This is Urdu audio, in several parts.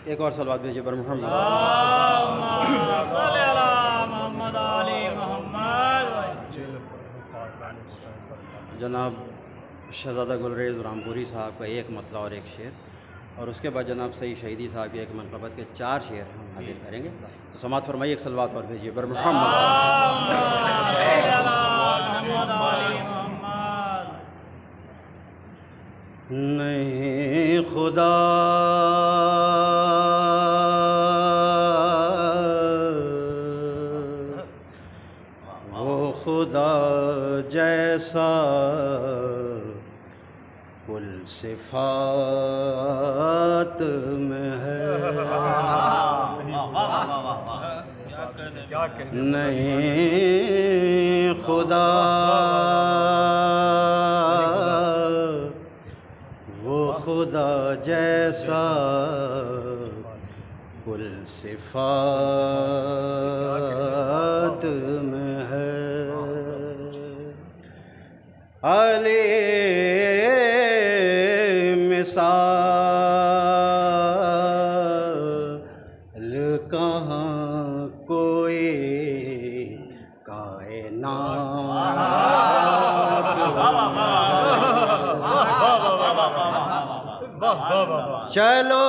ایک اور سلوات بھیجیے پر محمد صلی اللہ محمد علی محمد۔ جناب شہزادہ گلریز رامپوری صاحب کا ایک مطلع اور ایک شعر، اور اس کے بعد جناب سعید شہیدی صاحب کی ایک منقبت کے 4 شعر ہم حاضر کریں گے۔ تو سماعت فرمائیے، ایک سلوات اور بھیجیے پر محمد۔ صلی اللہ محمد علی محمد۔ نہیں خدا وہ خدا جیسا کل صفات میں ہے، نہیں خدا وہ خدا جیسا کل صفات میں ہے، علی مثال کہاں کوئی کائنات، چلو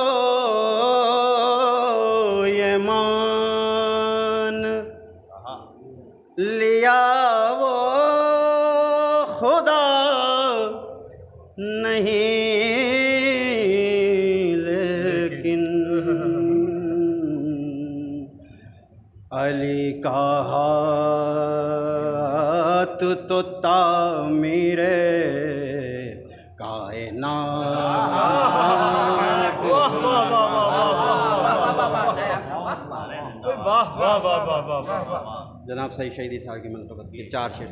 یہ مان لیا وہ خدا نہیں، لیکن علی کا ہاتھ تو تعمیر کائنات، جناب سعید شہیدی صاحب کی منقبت کے 4 شعر۔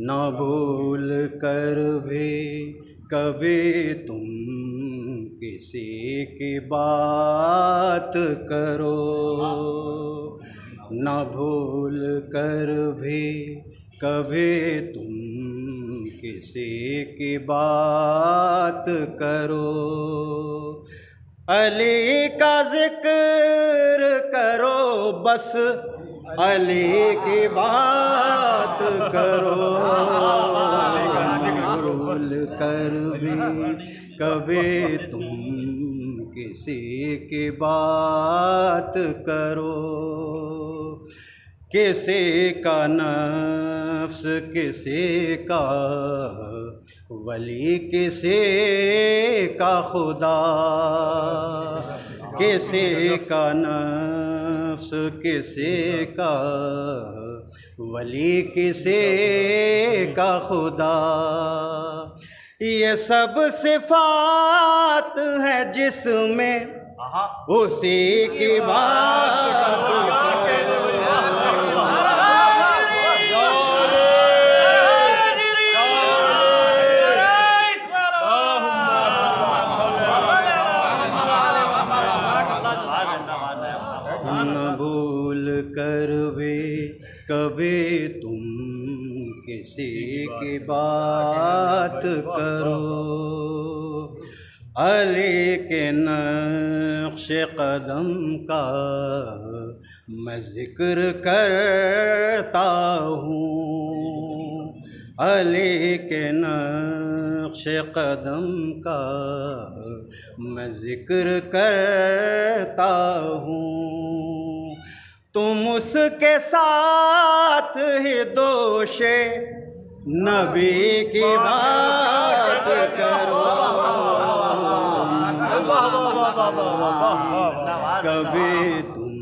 نہ بھول کر بھی کبھی تم کسی کی بات کرو، نہ بھول کر بھی کبھی تم کسی کی بات کرو، علی کا ذکر کرو، بس علی کی بات کرو، بھول کر بھی کبھی تم کسی کی بات کرو، کسی کا نفس کسی کا ولی کسی کا خدا، کسی کا نفس کسی کا ولی کسی کا خدا، یہ سب صفات ہے جس میں اسی کی بات کر بھی کبھی تم کسی کی بات کرو، علی کے نقش قدم کا میں ذکر کرتا ہوں، علی کے نقش قدم کا میں ذکر کرتا ہوں، تم اس کے ساتھ ہی دوش نبی کی بات کرو، کبھی تم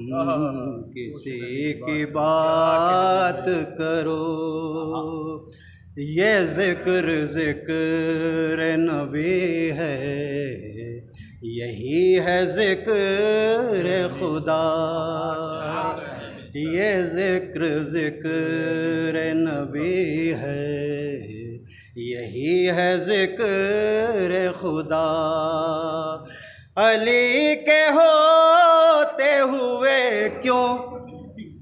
کسی کی بات کرو، یہ ذکر ذکر نبی ہے، یہی ہے ذکر خدا، یہ ذکر ذکر نبی ہے، یہی ہے ذکر خدا، علی کے ہوتے ہوئے کیوں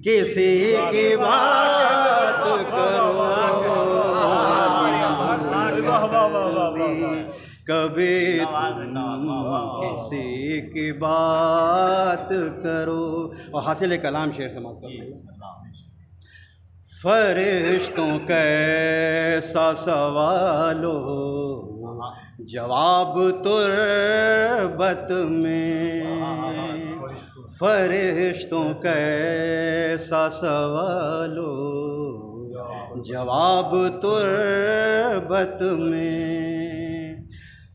کسی کی بات کرو، کبھی تم کسی کی بات کرو. اور حاصل کلام شعر سماعت فرمائیے. فرشتوں کیسا سوال ہو جواب تربت میں. فرشتوں کیسا سوال ہو جواب تربت میں.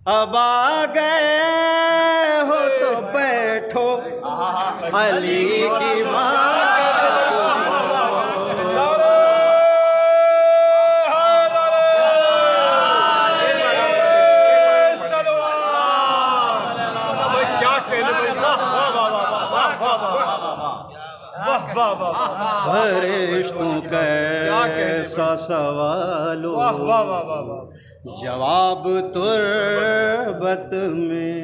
اب آ گئے ہو تو بیٹھو علی کی بات. فرشتوں کیسا سوال ہو جواب تربت میں.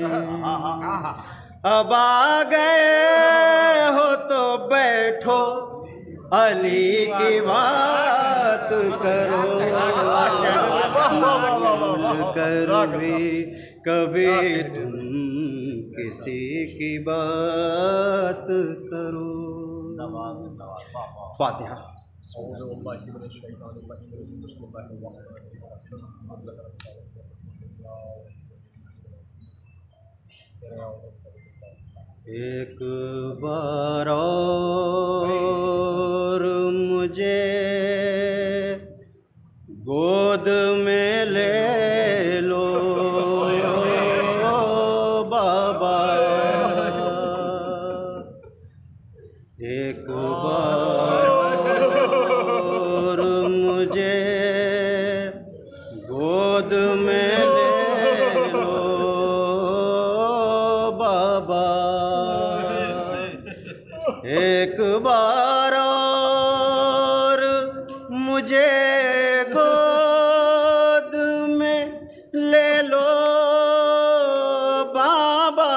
اب آ گئے ہو تو بیٹھو علی کی بات کرو. کر بھی کبھی تم کسی کی بات کرو. فاتحہ. ایک بار اور مجھے گود میں لے لو بابا. ایک بار اور مجھے گود میں لے لو بابا. ایک بار اور مجھے گود میں لے لو بابا.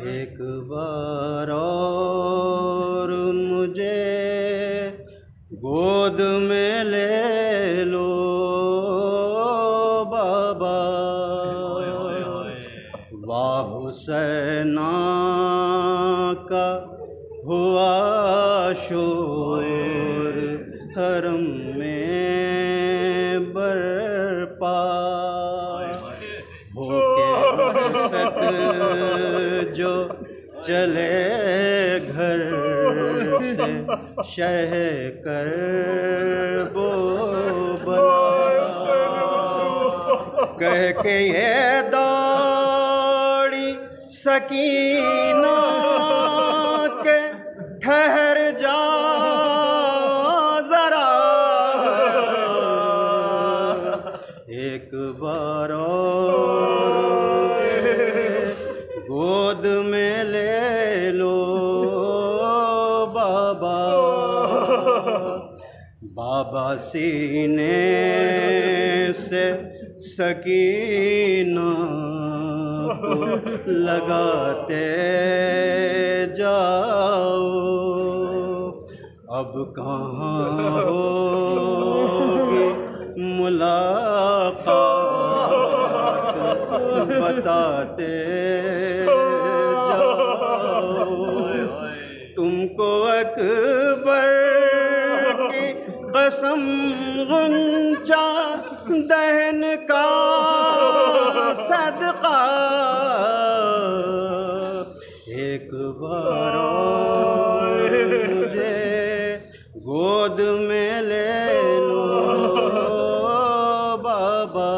ایک بار اور مجھے گود میں لے لو بابا. واہ حسینہ کا ہوا شور حرم میں برپا. ہو کے رخصت جو چلے گھر سے شہ کر بو بلا. کہہ کے یہ دوڑی سکینہ کے ٹھہر جا ذرا. ایک بار اور گود میں لے لو بابا. بابا سینے سے سکینہ کو لگاتے جاؤ. اب کہاں ہوگی ملاقات بتاتے جاؤ. تم کو اکبر کی قسم غنچہ دہن کا صدقہ. ایک بار اور مجھے گود میں لے لو بابا.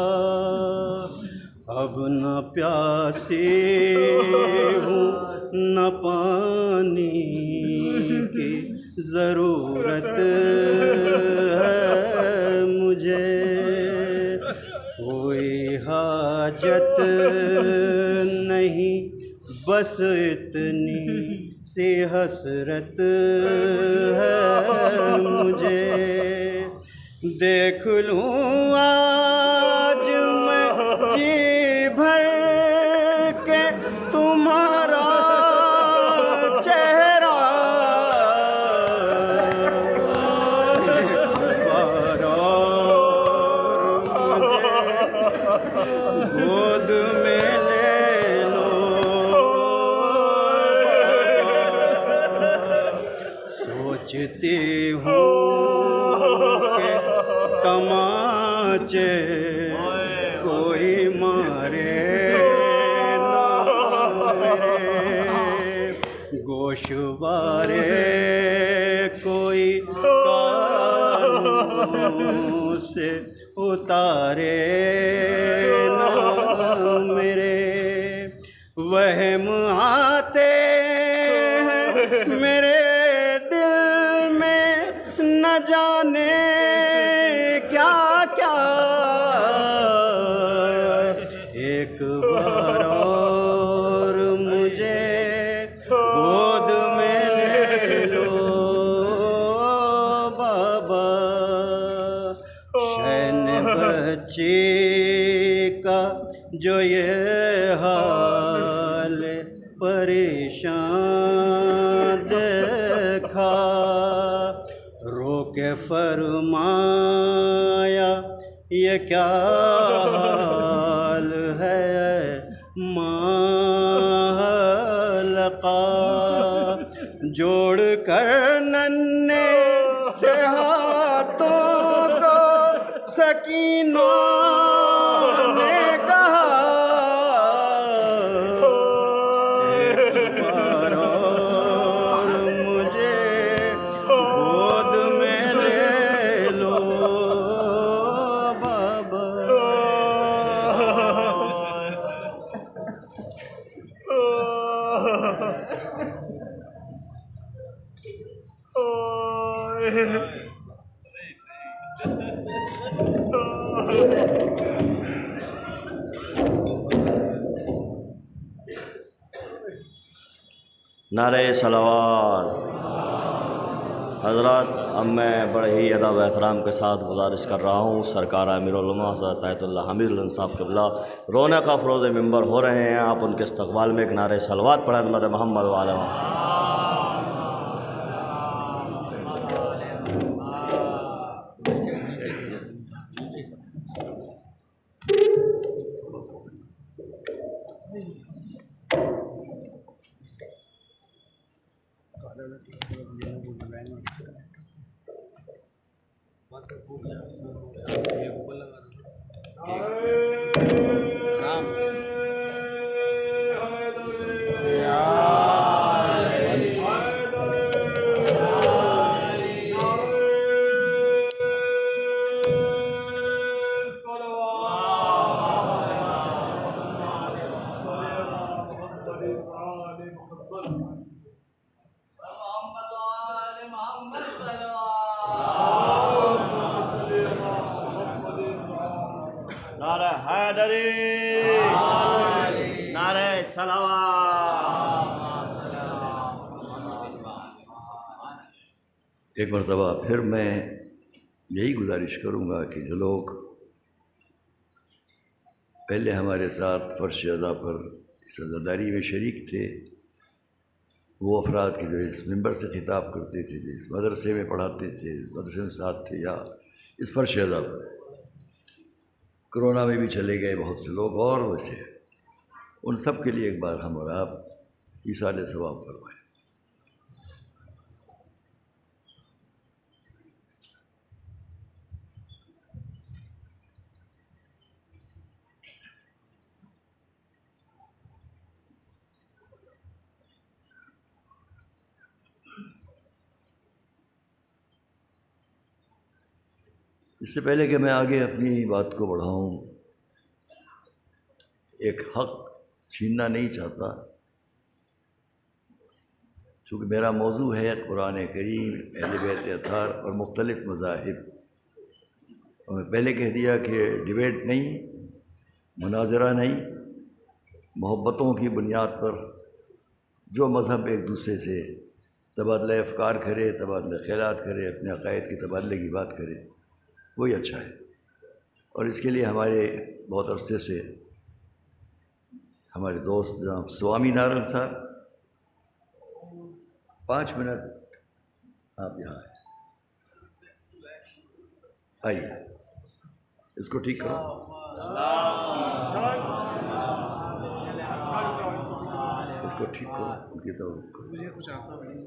اب نہ پیاسی ہوں نہ پانی کی ضرورت ہے مجھے. کوئی حاجت نہیں بس اتنی سی حسرت ہے مجھے. دیکھ لوں آج میں جی بھر کے تمہارا چہرہ. ایک بار اور گود میں لے لو سوچتی ہوں کہ تماچے کوئی مارے نہ میرے گوشوارے کوئی کانوں سے اتارے نہ میرے وہم آتے ہیں میرے دل میں نہ جانے کیا کیا ایک بار اور مجھے گود میں لے لو بابا شین بچی کا جو یہ حال پریشان دیکھا رو کے فرمایا یہ کیا حال ہے معلقہ جوڑ کر ننھے سے ہاتھوں کو سکینہ نے کہا ایک بار اور مجھے گود میں لے لو بابا نعرہ صلوات۔ حضرات اب میں بڑے ہی ادب و احترام کے ساتھ گزارش کر رہا ہوں سرکار امیر العلماء حضرت آیت اللہ حمید الدین صاحب قبلہ رونے کا فروز ممبر ہو رہے ہیں، آپ ان کے استقبال میں ایک نعرہ صلوات پڑھیں مدد محمد وعلی محمد۔ نعرہ حیدری، نعرہ صلوات۔ ایک مرتبہ پھر میں یہی گزارش کروں گا کہ جو لوگ پہلے ہمارے ساتھ فرش ادا پر اس عزاداری میں شریک تھے، وہ افراد کے جو اس ممبر سے خطاب کرتے تھے، جو اس مدرسے میں پڑھاتے تھے، اس مدرسے میں ساتھ تھے، یا اس فرش ادا پر کرونا میں بھی چلے گئے بہت سے لوگ، اور ویسے ان سب کے لیے ایک بار ہم اور آپ ایصال ثواب فرمائیں۔ اس سے پہلے کہ میں آگے اپنی بات کو بڑھاؤں، ایک حق چھیننا نہیں چاہتا، چونکہ میرا موضوع ہے قرآن کریم، اہل بیت اطہار اور مختلف مذاہب، اور میں پہلے کہہ دیا کہ ڈیبیٹ نہیں، مناظرہ نہیں، محبتوں کی بنیاد پر جو مذہب ایک دوسرے سے تبادلہ افکار کرے، تبادلہ خیالات کرے، اپنے عقائد کے تبادلے کی بات کرے، وہی اچھا ہے۔ اور اس کے لیے ہمارے بہت عرصے سے ہمارے دوست جناب سوامی نارائن صاحب، 5 منٹ آپ یہاں آئیے، اس کو ٹھیک کرو۔ اس کو ٹھیک کرو، ان کی طرف مجھے کچھ آتا نہیں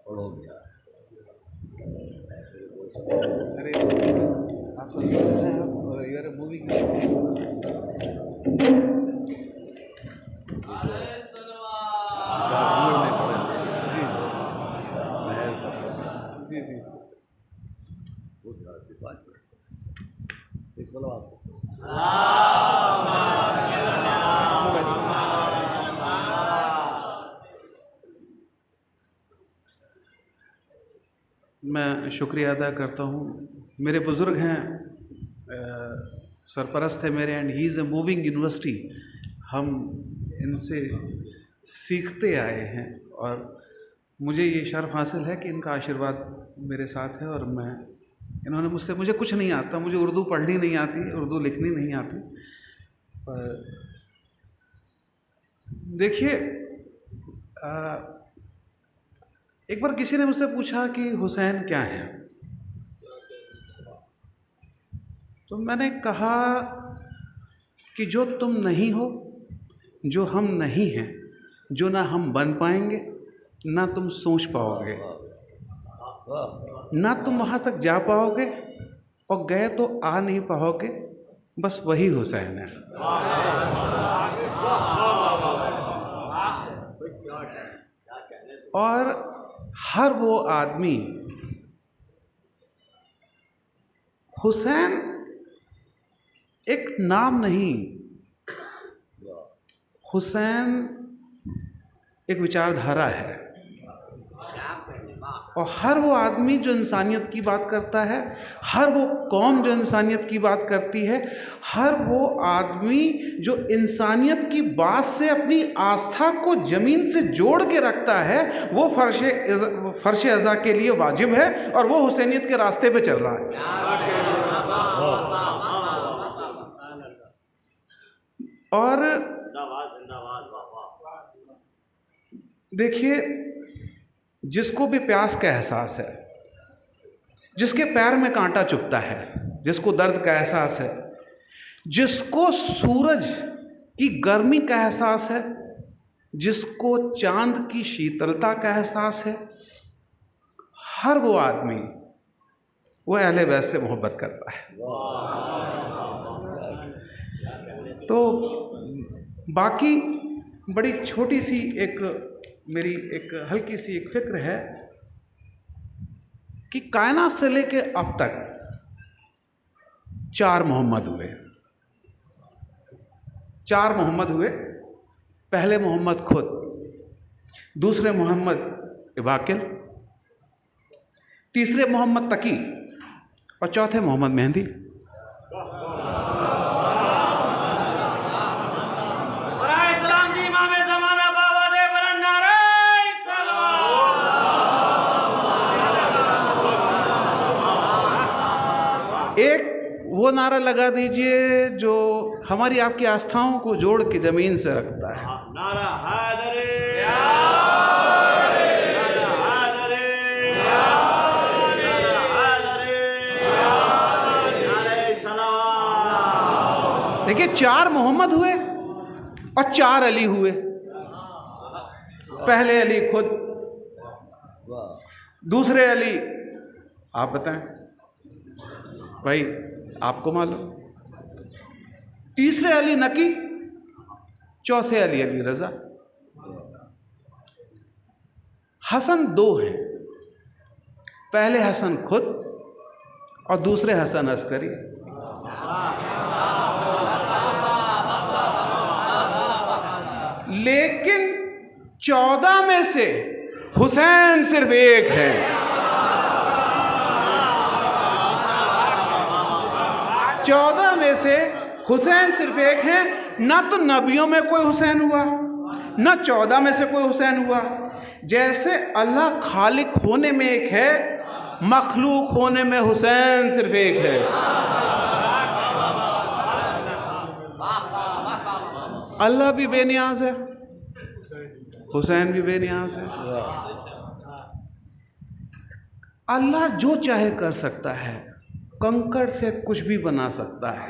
پڑھو گیا. ارے آپ سمجھتے ہیں اور یو آر اے موونگ جی جی میں شکریہ ادا کرتا ہوں. میرے بزرگ ہیں، سرپرست ہے میرے، and he is a moving university. ہم ان سے سیکھتے آئے ہیں اور مجھے یہ شرف حاصل ہے کہ ان کا آشیرواد میرے ساتھ ہے. اور انہوں نے مجھے کچھ نہیں آتا، مجھے اردو پڑھنی نہیں آتی، اردو لکھنی نہیں آتی. دیکھیے، ایک بار کسی نے مجھ سے پوچھا کہ حسین کیا ہے، تو میں نے کہا کہ جو تم نہیں ہو، جو ہم نہیں ہیں، جو نہ ہم بن پائیں گے، نہ تم سوچ پاؤ گے، نہ تم وہاں تک جا پاؤ گے، اور گئے تو آ نہیں پاؤ گے، بس وہی حسین ہے. اور ہر وہ آدمی، حسین ایک نام نہیں، حسین ایک وچار دھارا ہے. اور ہر وہ آدمی جو انسانیت کی بات کرتا ہے، ہر وہ قوم جو انسانیت کی بات کرتی ہے، ہر وہ آدمی جو انسانیت کی بات سے اپنی آستھا کو زمین سے جوڑ کے رکھتا ہے، وہ فرش ازا کے لیے واجب ہے، اور وہ حسینیت کے راستے پہ چل رہا ہے. اور دیکھیے، جس کو بھی پیاس کا احساس ہے، جس کے پیر میں کانٹا چبھتا ہے، جس کو درد کا احساس ہے، جس کو سورج کی گرمی کا احساس ہے، جس کو چاند کی شیتلتا کا احساس ہے، ہر وہ آدمی وہ اہل بیت سے محبت کرتا ہے. تو باقی بڑی چھوٹی سی میری ایک ہلکی سی ایک فکر ہے کہ کائنات سے لے کے اب تک 4 محمد ہوئے. 4 محمد ہوئے. پہلے محمد خود، دوسرے محمد باقر، تیسرے محمد تقی، اور چوتھے محمد مہندی. ایک وہ نعرہ لگا دیجئے جو ہماری آپ کی آستھاؤں کو جوڑ کے زمین سے رکھتا ہے. نعرہ حیدری، دیکھیے، 4 محمد ہوئے اور 4 علی ہوئے. پہلے علی خود، دوسرے علی آپ بتائیں بھائی، آپ کو معلوم، تیسرے علی نقی، چوتھے علی رضا. حسن 2 ہیں، پہلے حسن خود اور دوسرے حسن عسکری. لیکن 14 میں سے حسین صرف ایک ہے. 14 میں سے حسین صرف ایک ہے. نہ تو نبیوں میں کوئی حسین ہوا، نہ 14 میں سے کوئی حسین ہوا. جیسے اللہ خالق ہونے میں ایک ہے، مخلوق ہونے میں حسین صرف ایک ہے. اللہ بھی بے نیاز ہے، حسین بھی بے نیاز ہے. اللہ جو چاہے کر سکتا ہے، کنکر سے کچھ بھی بنا سکتا ہے.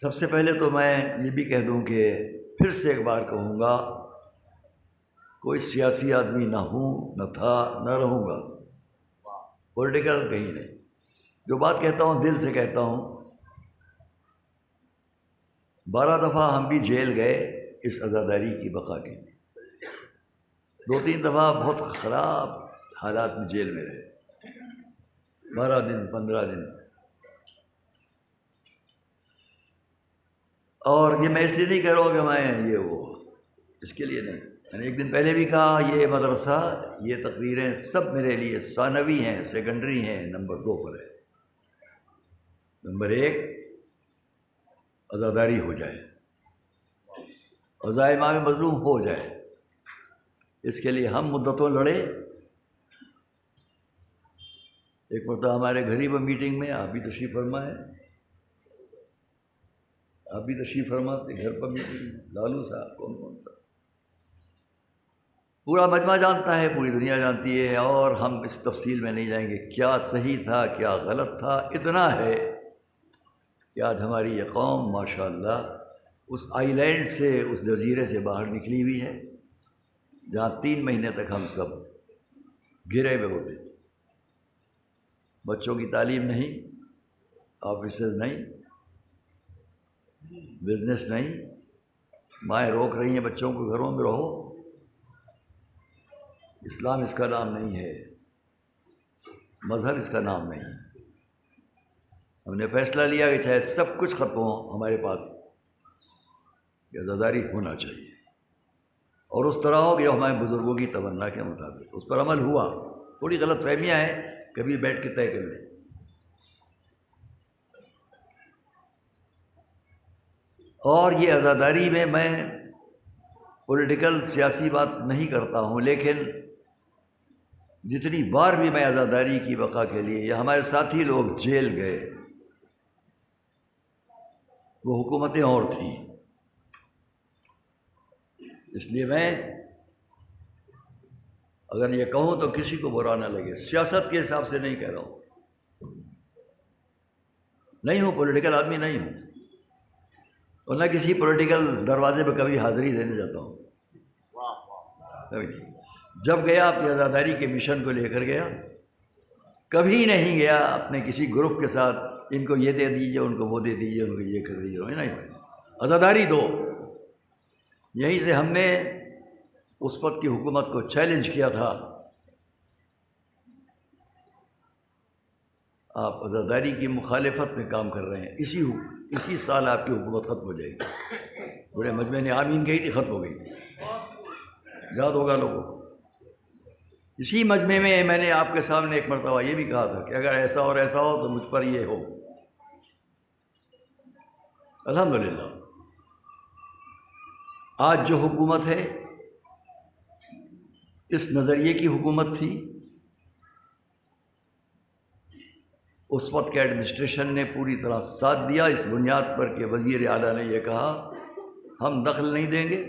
سب سے پہلے تو میں یہ بھی کہہ دوں کہ پھر سے ایک بار کہوں گا، کوئی سیاسی آدمی نہ ہوں، نہ تھا، نہ رہوں گا، پولیٹیکل کہیں نہیں۔ جو بات کہتا ہوں دل سے کہتا ہوں۔ 12 دفعہ ہم بھی جیل گئے اس عزاداری کی بقا کے لیے، 2-3 دفعہ بہت خراب حالات میں جیل میں رہے، 12 دن 15 دن۔ اور یہ میں اس لیے نہیں کہہ رہا ہوں کہ میں یہ وہ، اس کے لیے نہیں، میں نے ایک دن پہلے بھی کہا یہ مدرسہ، یہ تقریریں سب میرے لیے ثانوی ہیں، سیکنڈری ہیں، نمبر 2 پر ہے۔ نمبر 1 عزاداری ہو جائے، عزائے امام مظلوم ہو جائے، اس کے لیے ہم مدتوں لڑے۔ ایک مرتبہ ہمارے غریب میٹنگ میں آپ بھی تشریف فرمائے، آپ بھی تشریف فرماتے گھر پر میٹنگ، لالو صاحب کون سا، پورا مجمع جانتا ہے، پوری دنیا جانتی ہے، اور ہم اس تفصیل میں نہیں جائیں گے کیا صحیح تھا کیا غلط تھا۔ اتنا ہے کہ آج ہماری یہ قوم ماشاءاللہ اس آئی لینڈ سے، اس جزیرے سے باہر نکلی ہوئی ہے جہاں 3 مہینے تک ہم سب گرے ہوئے ہوتے تھے۔ بچوں کی تعلیم نہیں، آفیسز نہیں، بزنس نہیں، مائیں روک رہی ہیں بچوں کو گھروں میں رہو۔ اسلام اس کا نام نہیں ہے، مذہب اس کا نام نہیں۔ ہم نے فیصلہ لیا کہ چاہے سب کچھ ختم ہو ہمارے پاس، کہ عزاداری ہونا چاہیے، اور اس طرح ہو کہ ہمارے بزرگوں کی تمنا کے مطابق اس پر عمل ہوا۔ تھوڑی غلط فہمیاں ہیں، کبھی بیٹھ کے طے کر لیں۔ اور یہ عزاداری میں پولیٹیکل سیاسی بات نہیں کرتا ہوں، لیکن جتنی بار بھی میں عزاداری کی بقا کے لیے یا ہمارے ساتھی لوگ جیل گئے، وہ حکومتیں اور تھیں، اس لیے میں اگر یہ کہوں تو کسی کو برا نہ لگے، سیاست کے حساب سے نہیں کہہ رہا ہوں، نہیں ہوں پولیٹیکل آدمی نہیں ہوں، اور نہ کسی پولیٹیکل دروازے پہ کبھی حاضری دینے جاتا ہوں، کبھی نہیں۔ جب گیا اپنی عزاداری کے مشن کو لے کر گیا، کبھی نہیں گیا اپنے کسی گروپ کے ساتھ ان کو یہ دے دیجیے، ان کو وہ دے دیجیے، ان کو یہ کر دیجیے، نہیں بھائی، عزاداری دو۔ یہیں سے ہم نے اس وقت کی حکومت کو چیلنج کیا تھا، آپ عزاداری کی مخالفت میں کام کر رہے ہیں، اسی سال آپ کی حکومت ختم ہو جائے گی۔ پورے مجمع نے آمین کہی تھی، ختم ہو گئی تھی، یاد ہوگا لوگوں کو۔ اسی مجمع میں میں نے آپ کے سامنے ایک مرتبہ یہ بھی کہا تھا کہ اگر ایسا اور ایسا ہو تو مجھ پر یہ ہو۔ الحمدللہ آج جو حکومت ہے اس نظریے کی حکومت تھی، اس وقت کے ایڈمنسٹریشن نے پوری طرح ساتھ دیا، اس بنیاد پر کہ وزیر اعلیٰ نے یہ کہا ہم دخل نہیں دیں گے،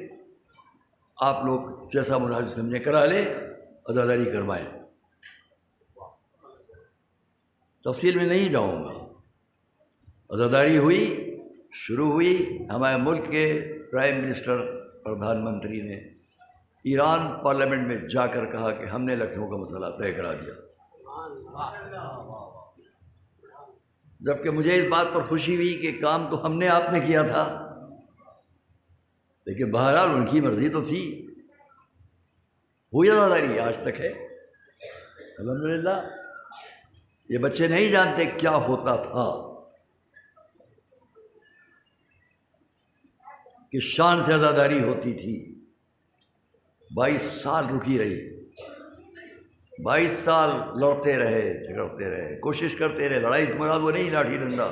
آپ لوگ جیسا مناسب سمجھیں کرا لیں، عزاداری کروائیں۔ تفصیل میں نہیں جاؤں گا، عزاداری ہوئی، شروع ہوئی۔ ہمارے ملک کے پرائم منسٹر، پردھان منتری نے ایران پارلیمنٹ میں جا کر کہا کہ ہم نے لکھنؤ کا مسئلہ طے کرا دیا، جبکہ مجھے اس بات پر خوشی ہوئی کہ کام تو ہم نے آپ نے کیا تھا، لیکن بہرحال ان کی مرضی تو تھی، ہوئی عزاداری، آج تک ہے الحمدللہ۔ یہ بچے نہیں جانتے کیا ہوتا تھا کہ شان سے عزاداری ہوتی تھی، 22 سال رکی رہی، 22 سال لڑتے رہے، جھگڑتے رہے، کوشش کرتے رہے، لڑائی مراد وہ نہیں لاٹھی ڈنڈا،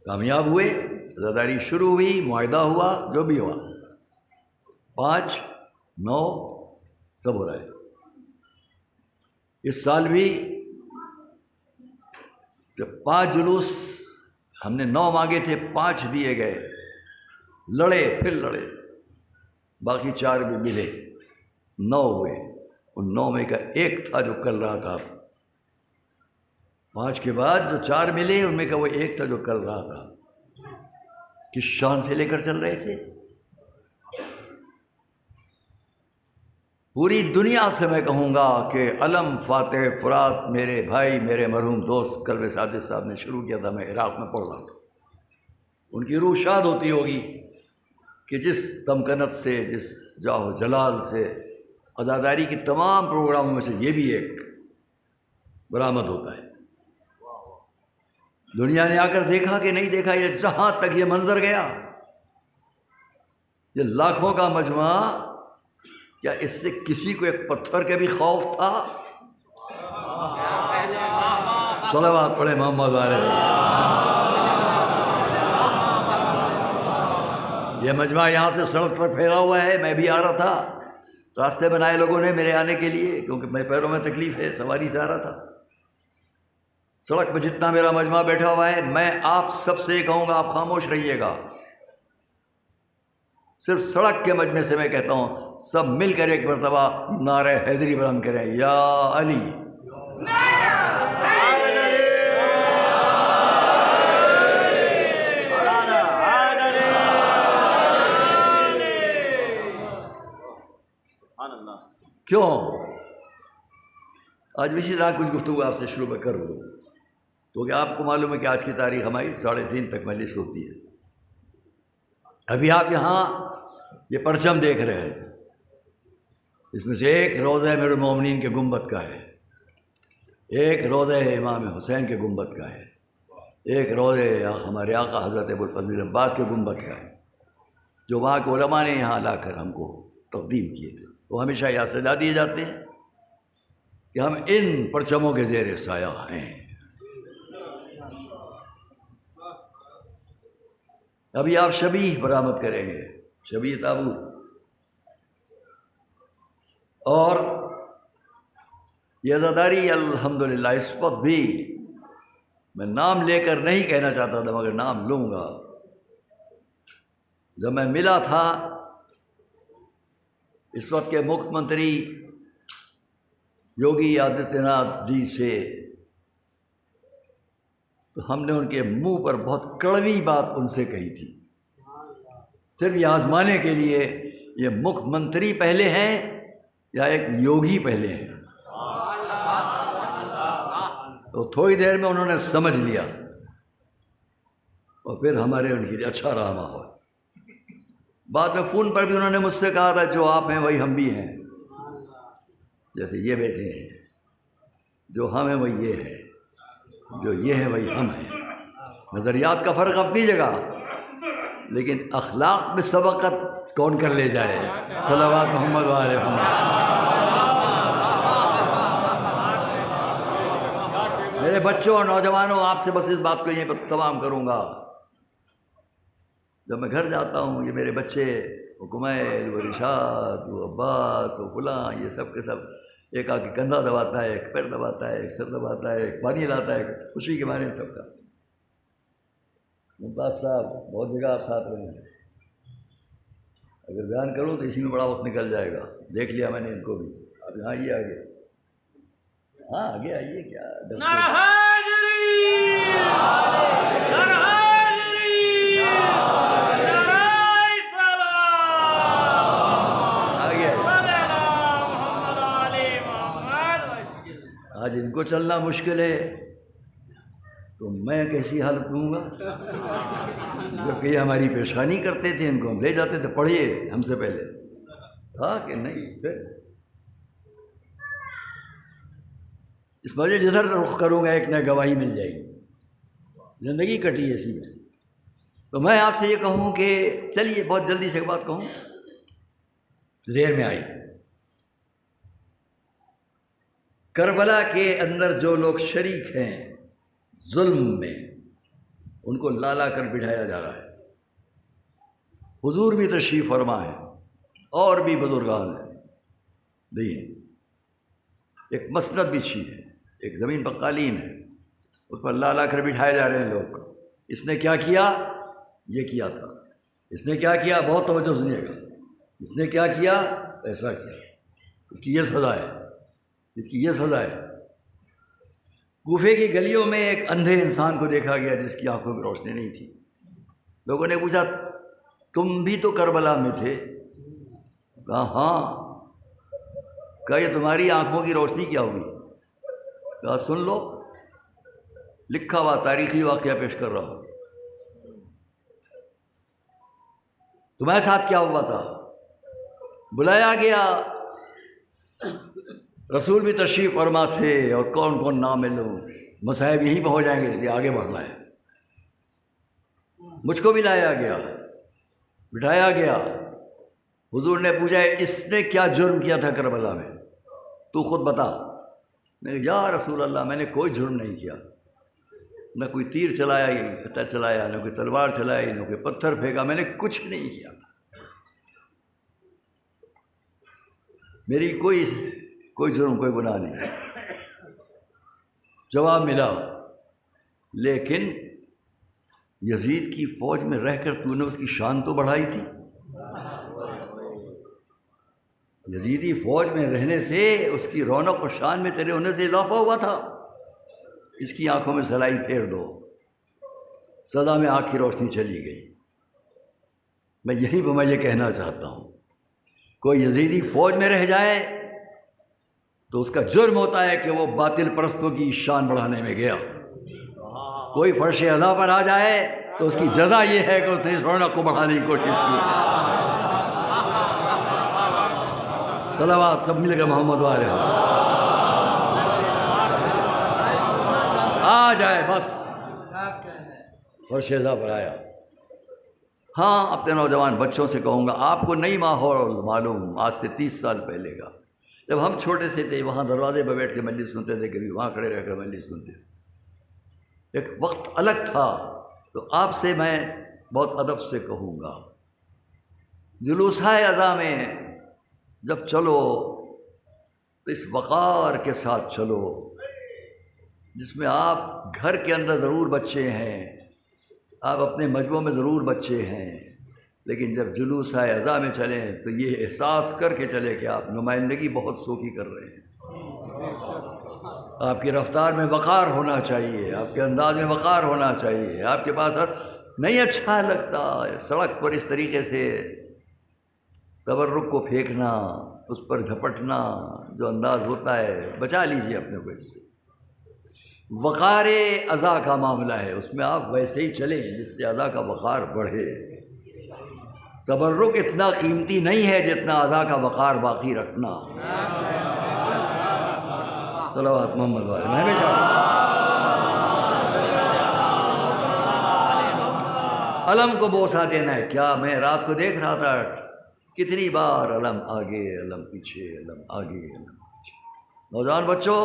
کامیاب ہوئے، عزاداری شروع ہوئی، معاہدہ ہوا، جو بھی ہوا، 5 9 سب ہو رہا ہے۔ اس سال بھی جب 5 جلوس ہم نے 9 مانگے تھے، 5 دیے گئے، لڑے پھر لڑے، باقی 4 بھی ملے، 9 ہوئے، ان 9 میں کا ایک تھا جو کر رہا تھا، 5 کے بعد جو 4 ملے ان میں کا وہ ایک تھا جو کل رہا تھا. کس شان سے لے کر چل رہے تھے. پوری دنیا سے میں کہوں گا کہ علم، فاتح، فرات، میرے بھائی، میرے مرحوم دوست قلب ساجد صاحب نے شروع کیا تھا، میں عراق میں پڑھ رہا تھا. ان کی روح شاد ہوتی ہوگی کہ جس تمکنت سے، جس جاہ و جلال سے عزاداری کی تمام پروگراموں میں سے یہ بھی ایک برآمد ہوتا ہے. دنیا نے آ کر دیکھا کہ نہیں دیکھا، یہ جہاں تک یہ منظر گیا، یہ لاکھوں کا مجمع، کیا اس سے کسی کو ایک پتھر کے بھی خوف تھا؟ صلوات پڑھے محمد علیہ. یہ مجمع یہاں سے سڑک پر پھیلا ہوا ہے. میں بھی آ رہا تھا، راستے بنائے لوگوں نے میرے آنے کے لیے، کیونکہ میں پیروں میں تکلیف ہے، سواری سے آ رہا تھا. سڑک پہ جتنا میرا مجمع بیٹھا ہوا ہے، میں آپ سب سے یہ کہوں گا آپ خاموش رہیے گا. صرف سڑک کے مجمع سے میں کہتا ہوں سب مل کر ایک مرتبہ نعرہ حیدری بلند کریں، یا علی. کیوں؟ آج اسی طرح کچھ گفتگو آپ سے شروع میں کر لوں، کیونکہ آپ کو معلوم ہے کہ آج کی تاریخ ہماری 3:30 تک مجلس ہوتی ہے. ابھی آپ یہاں یہ پرچم دیکھ رہے ہیں، اس میں سے ایک روضہ امیر المومنین کے گنبد کا ہے، ایک روضہ امام حسین کے گنبد کا ہے، ایک روضہ ہمارے آقا حضرت ابوالفضل عباس کے گنبد کا ہے، جو وہاں کے علماء نے یہاں لا کر ہم کو تقدیم کیے تھے. وہ ہمیشہ یاد سجا دیے جاتے ہیں کہ ہم ان پرچموں کے زیر سایہ ہیں. ابھی آپ شبیہ برآمد کریں گے، شبیہ تابوت. اور یہ عزاداری الحمدللہ اس وقت بھی میں نام لے کر نہیں کہنا چاہتا تھا، مگر نام لوں گا. جب میں ملا تھا اس وقت کے مکھ منتری یوگی آدتیہ ناتھ جی سے، تو ہم نے ان کے منہ پر بہت کڑوی بات ان سے کہی تھی، صرف یہ آزمانے کے لیے یہ مکھ منتری پہلے ہیں یا ایک یوگی پہلے ہیں. تو تھوڑی دیر میں انہوں نے سمجھ لیا، اور پھر ہمارے ان کے لیے اچھا رہا ماحول. بعد میں فون پر بھی انہوں نے مجھ سے کہا تھا جو آپ ہیں وہی ہم بھی ہیں، جیسے یہ بیٹھے ہیں، جو ہم ہیں وہی یہ ہے، جو یہ ہے وہی ہم ہیں. نظریات کا فرق اپنی جگہ، لیکن اخلاق میں سبقت کون کر لے جائے. صلوات محمد و آل محمد. میرے بچوں اور نوجوانوں، آپ سے بس اس بات کو یہیں پر تمام کروں گا. جب میں گھر جاتا ہوں، یہ میرے بچے، وہ کمیل، وہ رشاد، وہ عباس، وہ فلاں، یہ سب کے سب ایک آ کے کندھا دباتا ہے، ایک پیر دباتا ہے، ایک سر دباتا ہے، ایک پانی لاتا ہے، خوشی کے معنی سب کا. ممتاز صاحب بہت جگہ آپ ساتھ رہے ہیں، اگر بیان کروں تو اسی میں بڑا وقت نکل جائے گا. دیکھ لیا میں نے ان کو بھی. آپ یہاں آئیے آگے، ہاں آگے آئیے. کیا نعرہ حیدری، نعرہ حیدری، نعرہ صلوات، آگے محمد علی محمد. آج ان کو چلنا مشکل ہے تو میں کیسی حالت لوں گا. جبکہ یہ ہماری پیشانی کرتے تھے، ان کو ہم لے جاتے تھے، پڑھیے ہم سے پہلے تھا کہ نہیں. پھر اس وجہ جدھر رخ کروں گا ایک نہ گواہی مل جائے گی. زندگی کٹی ہے اسی میں. تو میں آپ سے یہ کہوں کہ چلیے بہت جلدی سے ایک بات کہوں ذہن میں آئی. کربلا کے اندر جو لوگ شریک ہیں ظلم میں، ان کو لا لا کر بٹھایا جا رہا ہے. حضور بھی تشریف فرما ہے اور بھی بزرگان ہیں دین. ایک مسند بچھی ہے، ایک زمین پر قالین ہے، اس پر لا لا کر بٹھائے جا رہے ہیں لوگ. اس نے کیا کیا؟ یہ کیا تھا. اس نے کیا کیا؟ بہت توجہ سنیے گا. اس نے کیا کیا؟ ایسا کیا. اس کی یہ سزا ہے، اس کی یہ سزا ہے. کوفے کی گلیوں میں ایک اندھے انسان کو دیکھا گیا جس کی آنکھوں کی روشنی نہیں تھی. لوگوں نے پوچھا تم بھی تو کربلا میں تھے؟ کہا ہاں. کہا یہ تمہاری آنکھوں کی روشنی کیا ہوگی؟ کہا سن لو، لکھا ہوا تاریخی واقعہ پیش کر رہا ہوں. تمہارے ساتھ کیا ہوا تھا؟ بلایا گیا، رسول بھی تشریف فرما تھے، اور کون کون نام لوں، مصائب یہیں پہ ہو جائیں گے، اس لیے آگے بڑھنا ہے. مجھ کو بھی لایا گیا، بٹھایا گیا. حضور نے پوچھا اس نے کیا جرم کیا تھا کربلا میں، تو خود بتا. میں نے کہا یا رسول اللہ میں نے کوئی جرم نہیں کیا، نہ کوئی تیر چلایا، نہ کوئی تلوار چلائی، نہ کوئی پتھر پھینکا، میں نے کچھ نہیں کیا تھا. میری کوئی جرم، کوئی گناہ نہیں. جواب ملا لیکن یزید کی فوج میں رہ کر تو نے اس کی شان تو بڑھائی تھی. یزیدی فوج میں رہنے سے اس کی رونق و شان میں تیرے ہونے سے اضافہ ہوا تھا. اس کی آنکھوں میں سلائی پھیر دو. سزا میں آنکھ کی روشنی چلی گئی. میں یہیں پہ میں یہ کہنا چاہتا ہوں، کوئی یزیدی فوج میں رہ جائے تو اس کا جرم ہوتا ہے کہ وہ باطل پرستوں کی شان بڑھانے میں گیا. کوئی فرش اعلیٰ پر آ جائے تو اس کی جزا یہ ہے کہ اس نے اس رونق کو بڑھانے کی کوشش کی. صلوات سب مل کے محمد والے آ جائے بس. فرش اعلیٰ پر آیا. ہاں اپنے نوجوان بچوں سے کہوں گا، آپ کو نئی ماحول معلوم آج سے 30 سال پہلے کا. جب ہم چھوٹے سے تھے وہاں دروازے پہ بیٹھ کے مجلس سنتے تھے، کبھی وہاں کھڑے رہ کر مجلس سنتے تھے. ایک وقت الگ تھا. تو آپ سے میں بہت ادب سے کہوں گا، جلوسۂ اذاں میں جب چلو تو اس وقار کے ساتھ چلو جس میں آپ گھر کے اندر ضرور بچے ہیں، آپ اپنے مجموعوں میں ضرور بچے ہیں، لیکن جب جلوسۂ اذاں میں چلیں تو یہ احساس کر کے چلے کہ آپ نمائندگی بہت سوکھی کر رہے ہیں. آپ کی رفتار میں وقار ہونا چاہیے، آپ کے انداز میں وقار ہونا چاہیے. آپ کے پاس نہیں اچھا لگتا سڑک پر اس طریقے سے تبرک کو پھینکنا، اس پر جھپٹنا، جو انداز ہوتا ہے بچا لیجئے اپنے کو اس سے. وقار اذا کا معاملہ ہے، اس میں آپ ویسے ہی چلیں جس سے اذا کا وقار بڑھے. تبرک اتنا قیمتی نہیں ہے جتنا اذا کا وقار باقی رکھنا. صلوات محمد والے میں ہمیشہ علم کو بوسہ دینا ہے. کیا میں رات کو دیکھ رہا تھا کتنی بار علم آگے، علم پیچھے، علم آگے، علم پیچھے. نوجوان بچوں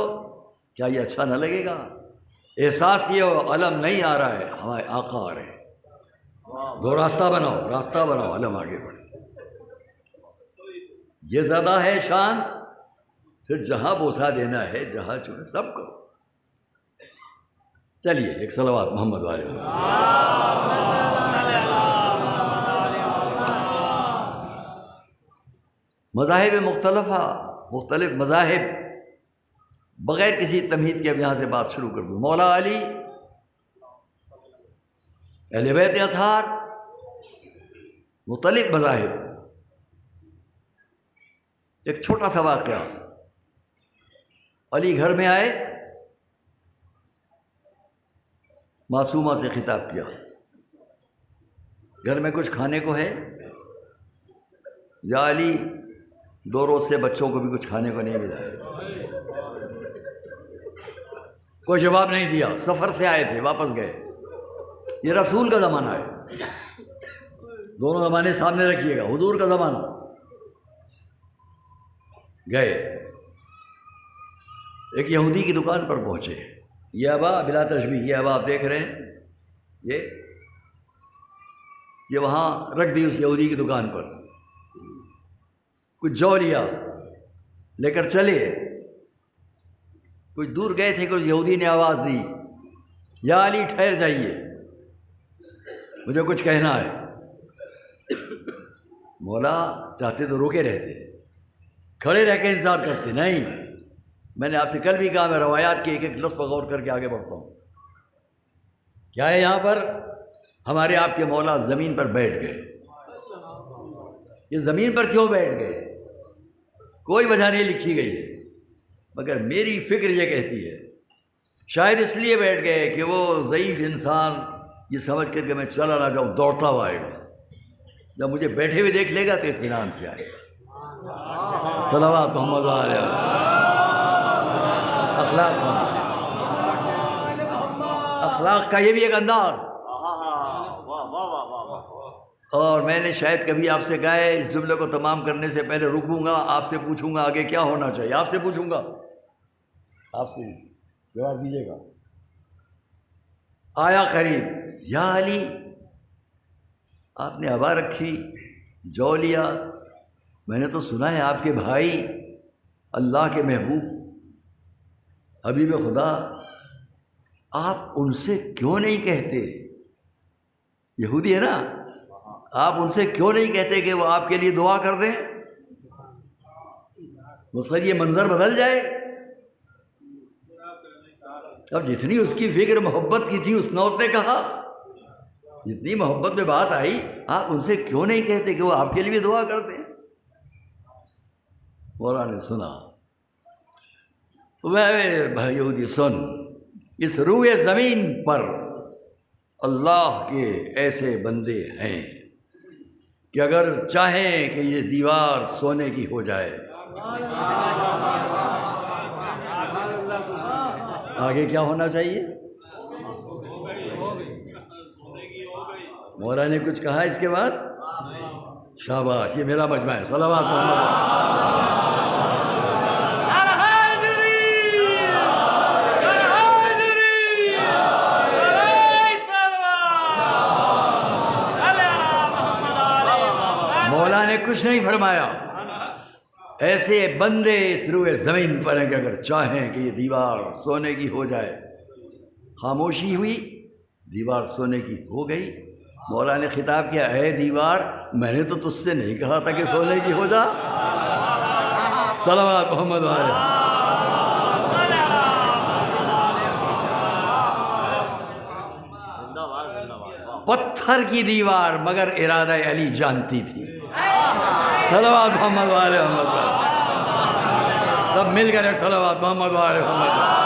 کیا یہ اچھا نہ لگے گا؟ احساس یہ ہو علم نہیں آ رہا ہے، ہمارے آقا آ رہے ہیں. دو راستہ بناؤ، علم آگے بڑھے. یہ زیادہ ہے شان. پھر جہاں بوسہ دینا ہے، جہاں چنے سب کرو. چلیے ایک صلوات محمد والے. مذاہب مختلف مذاہب، بغیر کسی تمہید کے اب یہاں سے بات شروع کر دوں. مولا علی، اہل بیت اطہار، مختلف مذاہب. ایک چھوٹا سا واقعہ. علی گھر میں آئے، معصومہ سے خطاب کیا، گھر میں کچھ کھانے کو ہے؟ یا علی 2 روز سے بچوں کو بھی کچھ کھانے کو نہیں ملا ہے. کوئی جواب نہیں دیا. سفر سے آئے تھے، واپس گئے. یہ رسول کا زمانہ ہے، دونوں زمانے سامنے رکھیے گا. حضور کا زمانہ. گئے ایک یہودی کی دکان پر پہنچے. یہ ابا بلا تشبیہ، یہ ابا آپ دیکھ رہے ہیں، یہ وہاں رکھ دی اس یہودی کی دکان پر. کچھ جو لیا، لے کر چلے. کچھ دور گئے تھے، کچھ یہودی نے آواز دی، یا علی ٹھہر جائیے، مجھے کچھ کہنا ہے. مولا چاہتے تو روکے رہتے، کھڑے رہ کے انتظار کرتے. نہیں، میں نے آپ سے کل بھی کہا میں روایات کے ایک ایک لفظ پر غور کر کے آگے بڑھتا ہوں. کیا ہے یہاں پر؟ ہمارے آپ کے مولا زمین پر بیٹھ گئے. یہ زمین پر کیوں بیٹھ گئے کوئی وجہ نہیں لکھی گئی ہے، مگر میری فکر یہ کہتی ہے شاید اس لیے بیٹھ گئے کہ وہ ضعیف انسان یہ سمجھ کر کہ میں چلا نہ جاؤں دوڑتا ہوا آئے گا، جب مجھے بیٹھے ہوئے دیکھ لے گا تو اطمینان سے آئے گا. صلوات محمد علیہ. اخلاق کا یہ بھی ایک انداز. اور میں نے شاید کبھی آپ سے کہا ہے اس جملے کو تمام کرنے سے پہلے رکوں گا، آپ سے پوچھوں گا آگے کیا ہونا چاہیے. آپ سے پوچھوں گا، آپ سے جواب دیجیے گا. آیا قریب، یا علی آپ نے ہوا رکھی، جو لیا. میں نے تو سنا ہے آپ کے بھائی اللہ کے محبوب حبیب خدا، آپ ان سے کیوں نہیں کہتے، یہودی ہے نا، آپ ان سے کیوں نہیں کہتے کہ وہ آپ کے لیے دعا کر دیں؟ مطلب یہ منظر بدل جائے. اب جتنی اس کی فکر محبت کی تھی اس نوت نے کہا، جتنی محبت میں بات آئی، آپ ان سے کیوں نہیں کہتے کہ وہ آپ کے لیے دعا کر دیں؟ مولا نے سنا. بھائی یہودی سن، اس روئے زمین پر اللہ کے ایسے بندے ہیں کہ اگر چاہیں کہ یہ دیوار سونے کی ہو جائے. آگے کیا ہونا چاہیے؟ مولا نے کچھ کہا اس کے بعد؟ شاباش، یہ میرا مجمع ہے. صلوات محمد. مولا نے کچھ نہیں فرمایا، ایسے بندے اس روئے زمین پر ہیں کہ اگر چاہیں کہ یہ دیوار سونے کی ہو جائے. خاموشی ہوئی، دیوار سونے کی ہو گئی. مولا نے خطاب کیا، اے دیوار میں نے تو تجھ سے نہیں کہا تھا کہ سونے کی ہو جا. صلوات محمد علیہ. پتھر کی دیوار مگر ارادہ علی جانتی تھی. صلوات محمد علیہ محمد. سب مل کر ایک صلوات محمد علیہ محمد.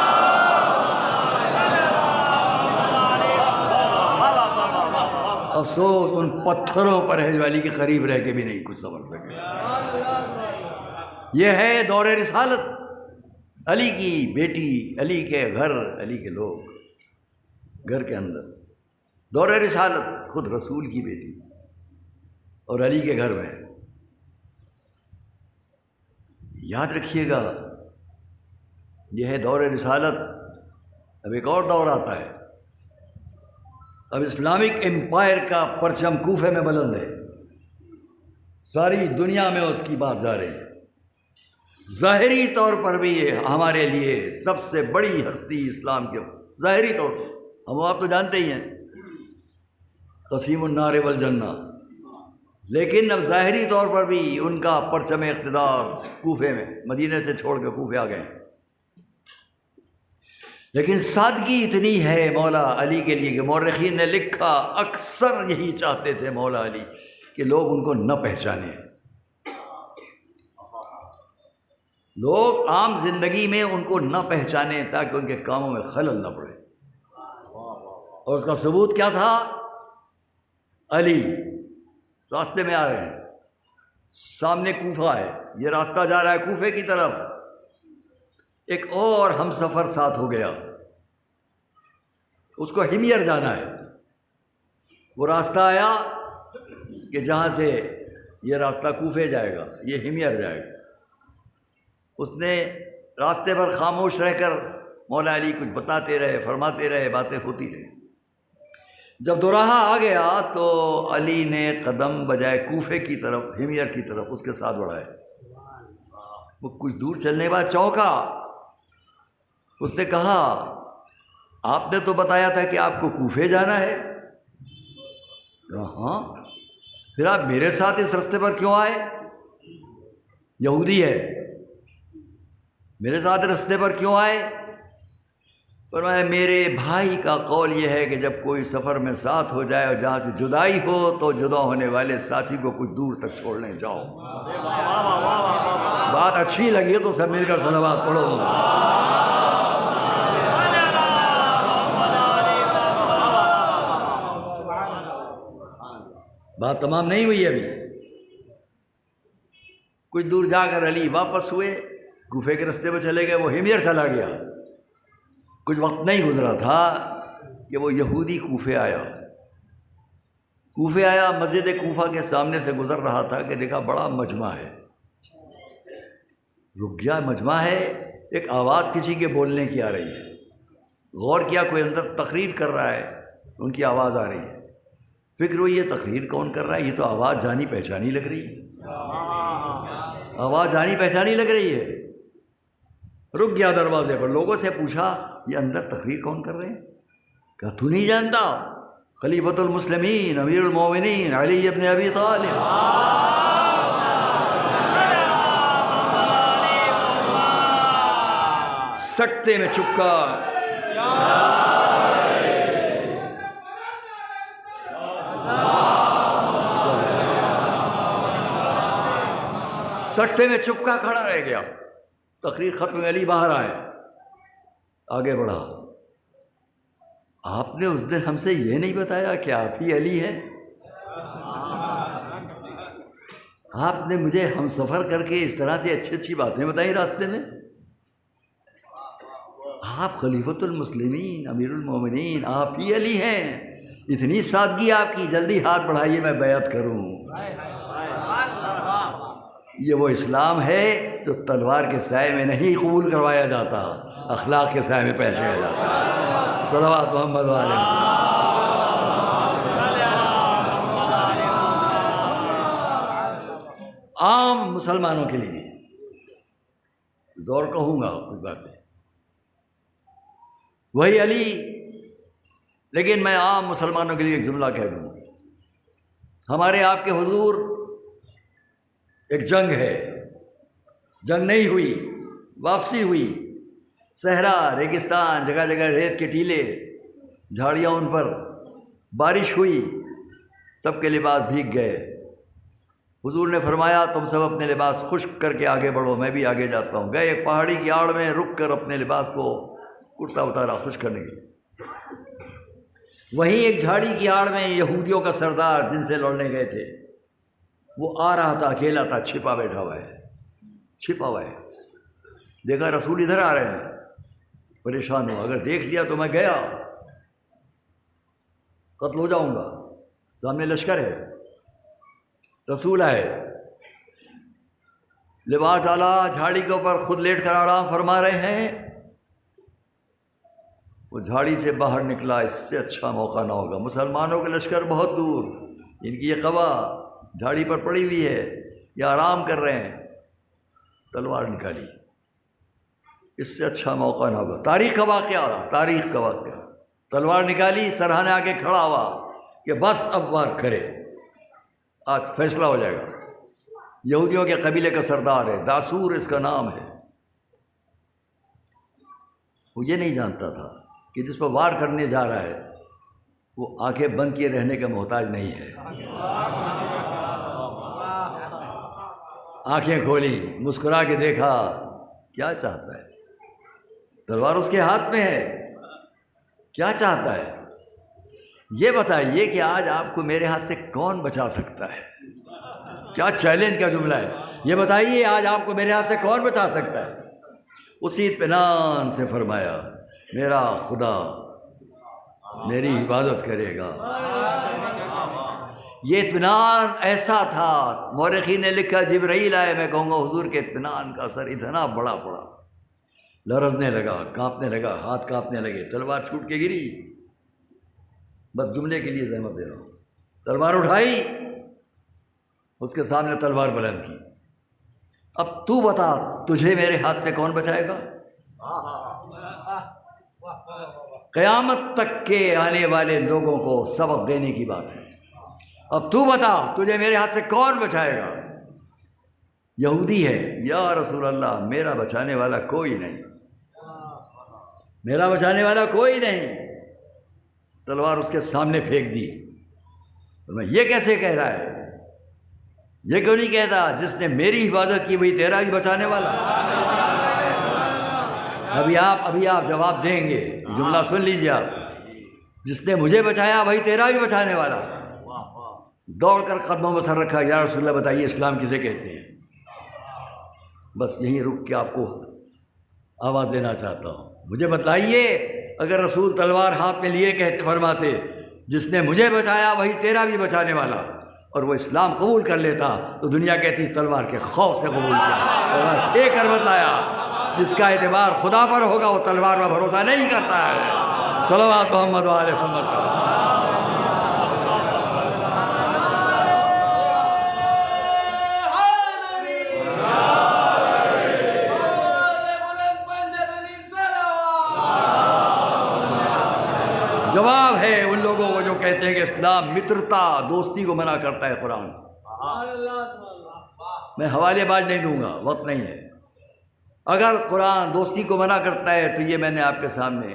افسوس ان پتھروں پر ہے جو علی کے قریب رہ کے بھی نہیں کچھ سمجھ سکے. یہ ہے دور رسالت، علی کی بیٹی، علی کے گھر، علی کے لوگ گھر کے اندر. دور رسالت خود رسول کی بیٹی اور علی کے گھر میں. یاد رکھیے گا یہ ہے دور رسالت. اب ایک اور دور آتا ہے. اب اسلامک امپائر کا پرچم کوفے میں بلند ہے، ساری دنیا میں اس کی بات جا رہی ہے. ظاہری طور پر بھی یہ ہمارے لیے سب سے بڑی ہستی اسلام کے، ظاہری طور پر ہم آپ تو جانتے ہی ہیں قسیم النار والجنہ، لیکن اب ظاہری طور پر بھی ان کا پرچم اقتدار کوفے میں، مدینے سے چھوڑ کے کوفے آ گئے ہیں. لیکن سادگی اتنی ہے مولا علی کے لیے کہ مورخین نے لکھا اکثر یہی چاہتے تھے مولا علی کہ لوگ ان کو نہ پہچانیں. لوگ عام زندگی میں ان کو نہ پہچانیں تاکہ ان کے کاموں میں خلل نہ پڑے. اور اس کا ثبوت کیا تھا؟ علی راستے میں آ رہے ہیں، سامنے کوفہ ہے، یہ راستہ جا رہا ہے کوفے کی طرف. ایک اور ہم سفر ساتھ ہو گیا، اس کو حمیر جانا ہے. وہ راستہ آیا کہ جہاں سے یہ راستہ کوفے جائے گا یہ حمیر جائے گا. اس نے راستے پر خاموش رہ کر مولا علی کچھ بتاتے رہے، فرماتے رہے، باتیں ہوتی رہی. جب دوراہا آ گیا تو علی نے قدم بجائے کوفے کی طرف، حمیر کی طرف اس کے ساتھ بڑھائے. وہ کچھ دور چلنے کے بعد چونکا. اس نے کہا آپ نے تو بتایا تھا کہ آپ کو کوفے جانا ہے. ہاں، پھر آپ میرے ساتھ اس راستے پر کیوں آئے؟ یہودی ہے. میرے ساتھ رستے پر کیوں آئے؟ فرمایا میرے بھائی کا قول یہ ہے کہ جب کوئی سفر میں ساتھ ہو جائے اور جہاں سے جدائی ہو تو جدا ہونے والے ساتھی کو کچھ دور تک چھوڑنے جاؤ۔ بات اچھی لگی تو سب مل کر صلوات پڑھو۔ بات تمام نہیں ہوئی ابھی، کچھ دور جا کر علی واپس ہوئے، کوفے کے رستے پہ چلے گئے، وہ ہمیر چلا گیا۔ کچھ وقت نہیں گزرا تھا کہ وہ یہودی کوفے آیا، مسجد کوفہ کے سامنے سے گزر رہا تھا کہ دیکھا بڑا مجمع ہے، رک گیا۔ مجمع ہے، ایک آواز کسی کے بولنے کی آ رہی ہے، غور کیا کوئی اندر تقریر کر رہا ہے، ان کی آواز آ رہی ہے۔ فکر ہوئی یہ تقریر کون کر رہا ہے، یہ تو آواز جانی پہچانی لگ رہی ہے، آواز جانی پہچانی لگ رہی ہے۔ رک گیا دروازے پر، لوگوں سے پوچھا یہ اندر تقریر کون کر رہے ہیں؟ کہا تو نہیں جانتا؟ خلیفۃ المسلمین امیر المومنین علی ابن ابی طالب۔ سکتے میں چپکا، سکتے میں چپکا کھڑا رہ گیا۔ تقریر ختم، علی باہر آئے، آگے بڑھا۔ آپ نے اس دن ہم سے یہ نہیں بتایا کہ آپ ہی علی ہیں؟ آپ نے مجھے ہم سفر کر کے اس طرح سے اچھی اچھی باتیں بتائی راستے میں۔ آپ خلیفۃ المسلمین امیر المومنین، آپ ہی علی ہیں؟ اتنی سادگی آپ کی، جلدی ہاتھ بڑھائیے میں بیعت کروں۔ یہ وہ اسلام ہے جو تلوار کے سائے میں نہیں قبول کروایا جاتا، اخلاق کے سائے میں پیش کیا جاتا ہے۔ صلوات محمد علیہ۔ عام مسلمانوں کے لیے دور کہوں گا کچھ باتیں، وہی علی، لیکن میں عام مسلمانوں کے لیے ایک جملہ کہہ دوں۔ ہمارے آپ کے حضور، ایک جنگ ہے، جنگ نہیں ہوئی، واپسی ہوئی، صحرا ریگستان، جگہ جگہ ریت کے ٹیلے، جھاڑیاں، ان پر بارش ہوئی، سب کے لباس بھیگ گئے۔ حضور نے فرمایا تم سب اپنے لباس خشک کر کے آگے بڑھو، میں بھی آگے جاتا ہوں۔ گئے ایک پہاڑی کی آڑ میں، رک کر اپنے لباس کو کرتا اتارا خشک کرنے کے لیے۔ وہیں ایک جھاڑی کی آڑ میں یہودیوں کا سردار جن سے لڑنے گئے تھے، وہ آ رہا تھا، اکیلا تھا، چھپا بیٹھا ہوا ہے، چھپا ہوا ہے۔ دیکھا رسول ادھر آ رہے ہیں، پریشان ہوا، اگر دیکھ لیا تو میں گیا قتل ہو جاؤں گا، سامنے لشکر ہے۔ رسول آئے، لباس ڈالا، جھاڑی کے اوپر خود لیٹ کر آرام فرما رہے ہیں۔ وہ جھاڑی سے باہر نکلا، اس سے اچھا موقع نہ ہوگا، مسلمانوں کے لشکر بہت دور، ان کی یہ قبا جھاڑی پر پڑی ہوئی ہے، یہ آرام کر رہے ہیں۔ تلوار نکالی، اس سے اچھا موقع نہ ہوگا۔ تاریخ کا واقعہ رہا، تاریخ کا واقعہ۔ تلوار نکالی، سرحانے آگے کھڑا ہوا کہ بس اب وار کرے، آج فیصلہ ہو جائے گا۔ یہودیوں کے قبیلے کا سردار ہے، داسور اس کا نام ہے۔ وہ یہ نہیں جانتا تھا کہ جس پر وار کرنے جا رہا ہے وہ آنکھیں بند کیے رہنے کا محتاج نہیں ہے۔ آنکھیں کھولی، مسکرا کے دیکھا، کیا چاہتا ہے؟ تلوار اس کے ہاتھ میں ہے، کیا چاہتا ہے؟ یہ بتائیے کہ آج آپ کو میرے ہاتھ سے کون بچا سکتا ہے؟ کیا چیلنج کا جملہ ہے! یہ بتائیے آج آپ کو میرے ہاتھ سے کون بچا سکتا ہے؟ اسی اطمینان سے فرمایا میرا خدا میری حفاظت کرے گا۔ یہ اطمینان ایسا تھا، مورخین نے لکھا جبرائیل آئے، میں کہوں گا حضور کے اطمینان کا اثر اتنا بڑا پڑا، لرزنے لگا، کانپنے لگا، ہاتھ کانپنے لگے، تلوار چھوٹ کے گری۔ بس جملے کے لیے زحمت دے رہا ہوں۔ تلوار اٹھائی، اس کے سامنے تلوار بلند کی۔ اب تو بتا تجھے میرے ہاتھ سے کون بچائے گا؟ قیامت تک کے آنے والے لوگوں کو سبق دینے کی بات ہے۔ اب تو بتا تجھے میرے ہاتھ سے کون بچائے گا؟ یہودی ہے، یا رسول اللہ میرا بچانے والا کوئی نہیں، میرا بچانے والا کوئی نہیں، تلوار اس کے سامنے پھینک دی۔ میں یہ کیسے کہہ رہا ہے؟ یہ کیوں نہیں کہتا جس نے میری حفاظت کی وہی تیرا بھی بچانے والا؟ ابھی آپ جواب دیں گے، جملہ سن لیجیے آپ، جس نے مجھے بچایا وہی تیرا بھی بچانے والا۔ دوڑ کر قدموں میں سر رکھا، یا رسول اللہ بتائیے اسلام کسے کہتے ہیں؟ بس یہیں رک کے آپ کو آواز دینا چاہتا ہوں، مجھے بتلائیے اگر رسول تلوار ہاتھ میں لیے کہتے فرماتے جس نے مجھے بچایا وہی تیرا بھی بچانے والا، اور وہ اسلام قبول کر لیتا تو دنیا کہتی تلوار کے خوف سے قبول کیا، اور ایک کر بتلایا جس کا اعتبار خدا پر ہوگا وہ تلوار پر بھروسہ نہیں کرتا ہے۔ صلوات محمد و آل محمد۔ جواب ہے ان لوگوں کو جو کہتے ہیں کہ اسلام مترتا دوستی کو منع کرتا ہے قرآن۔ میں حوالے باز نہیں دوں گا، وقت نہیں ہے۔ اگر قرآن دوستی کو منع کرتا ہے تو یہ میں نے آپ کے سامنے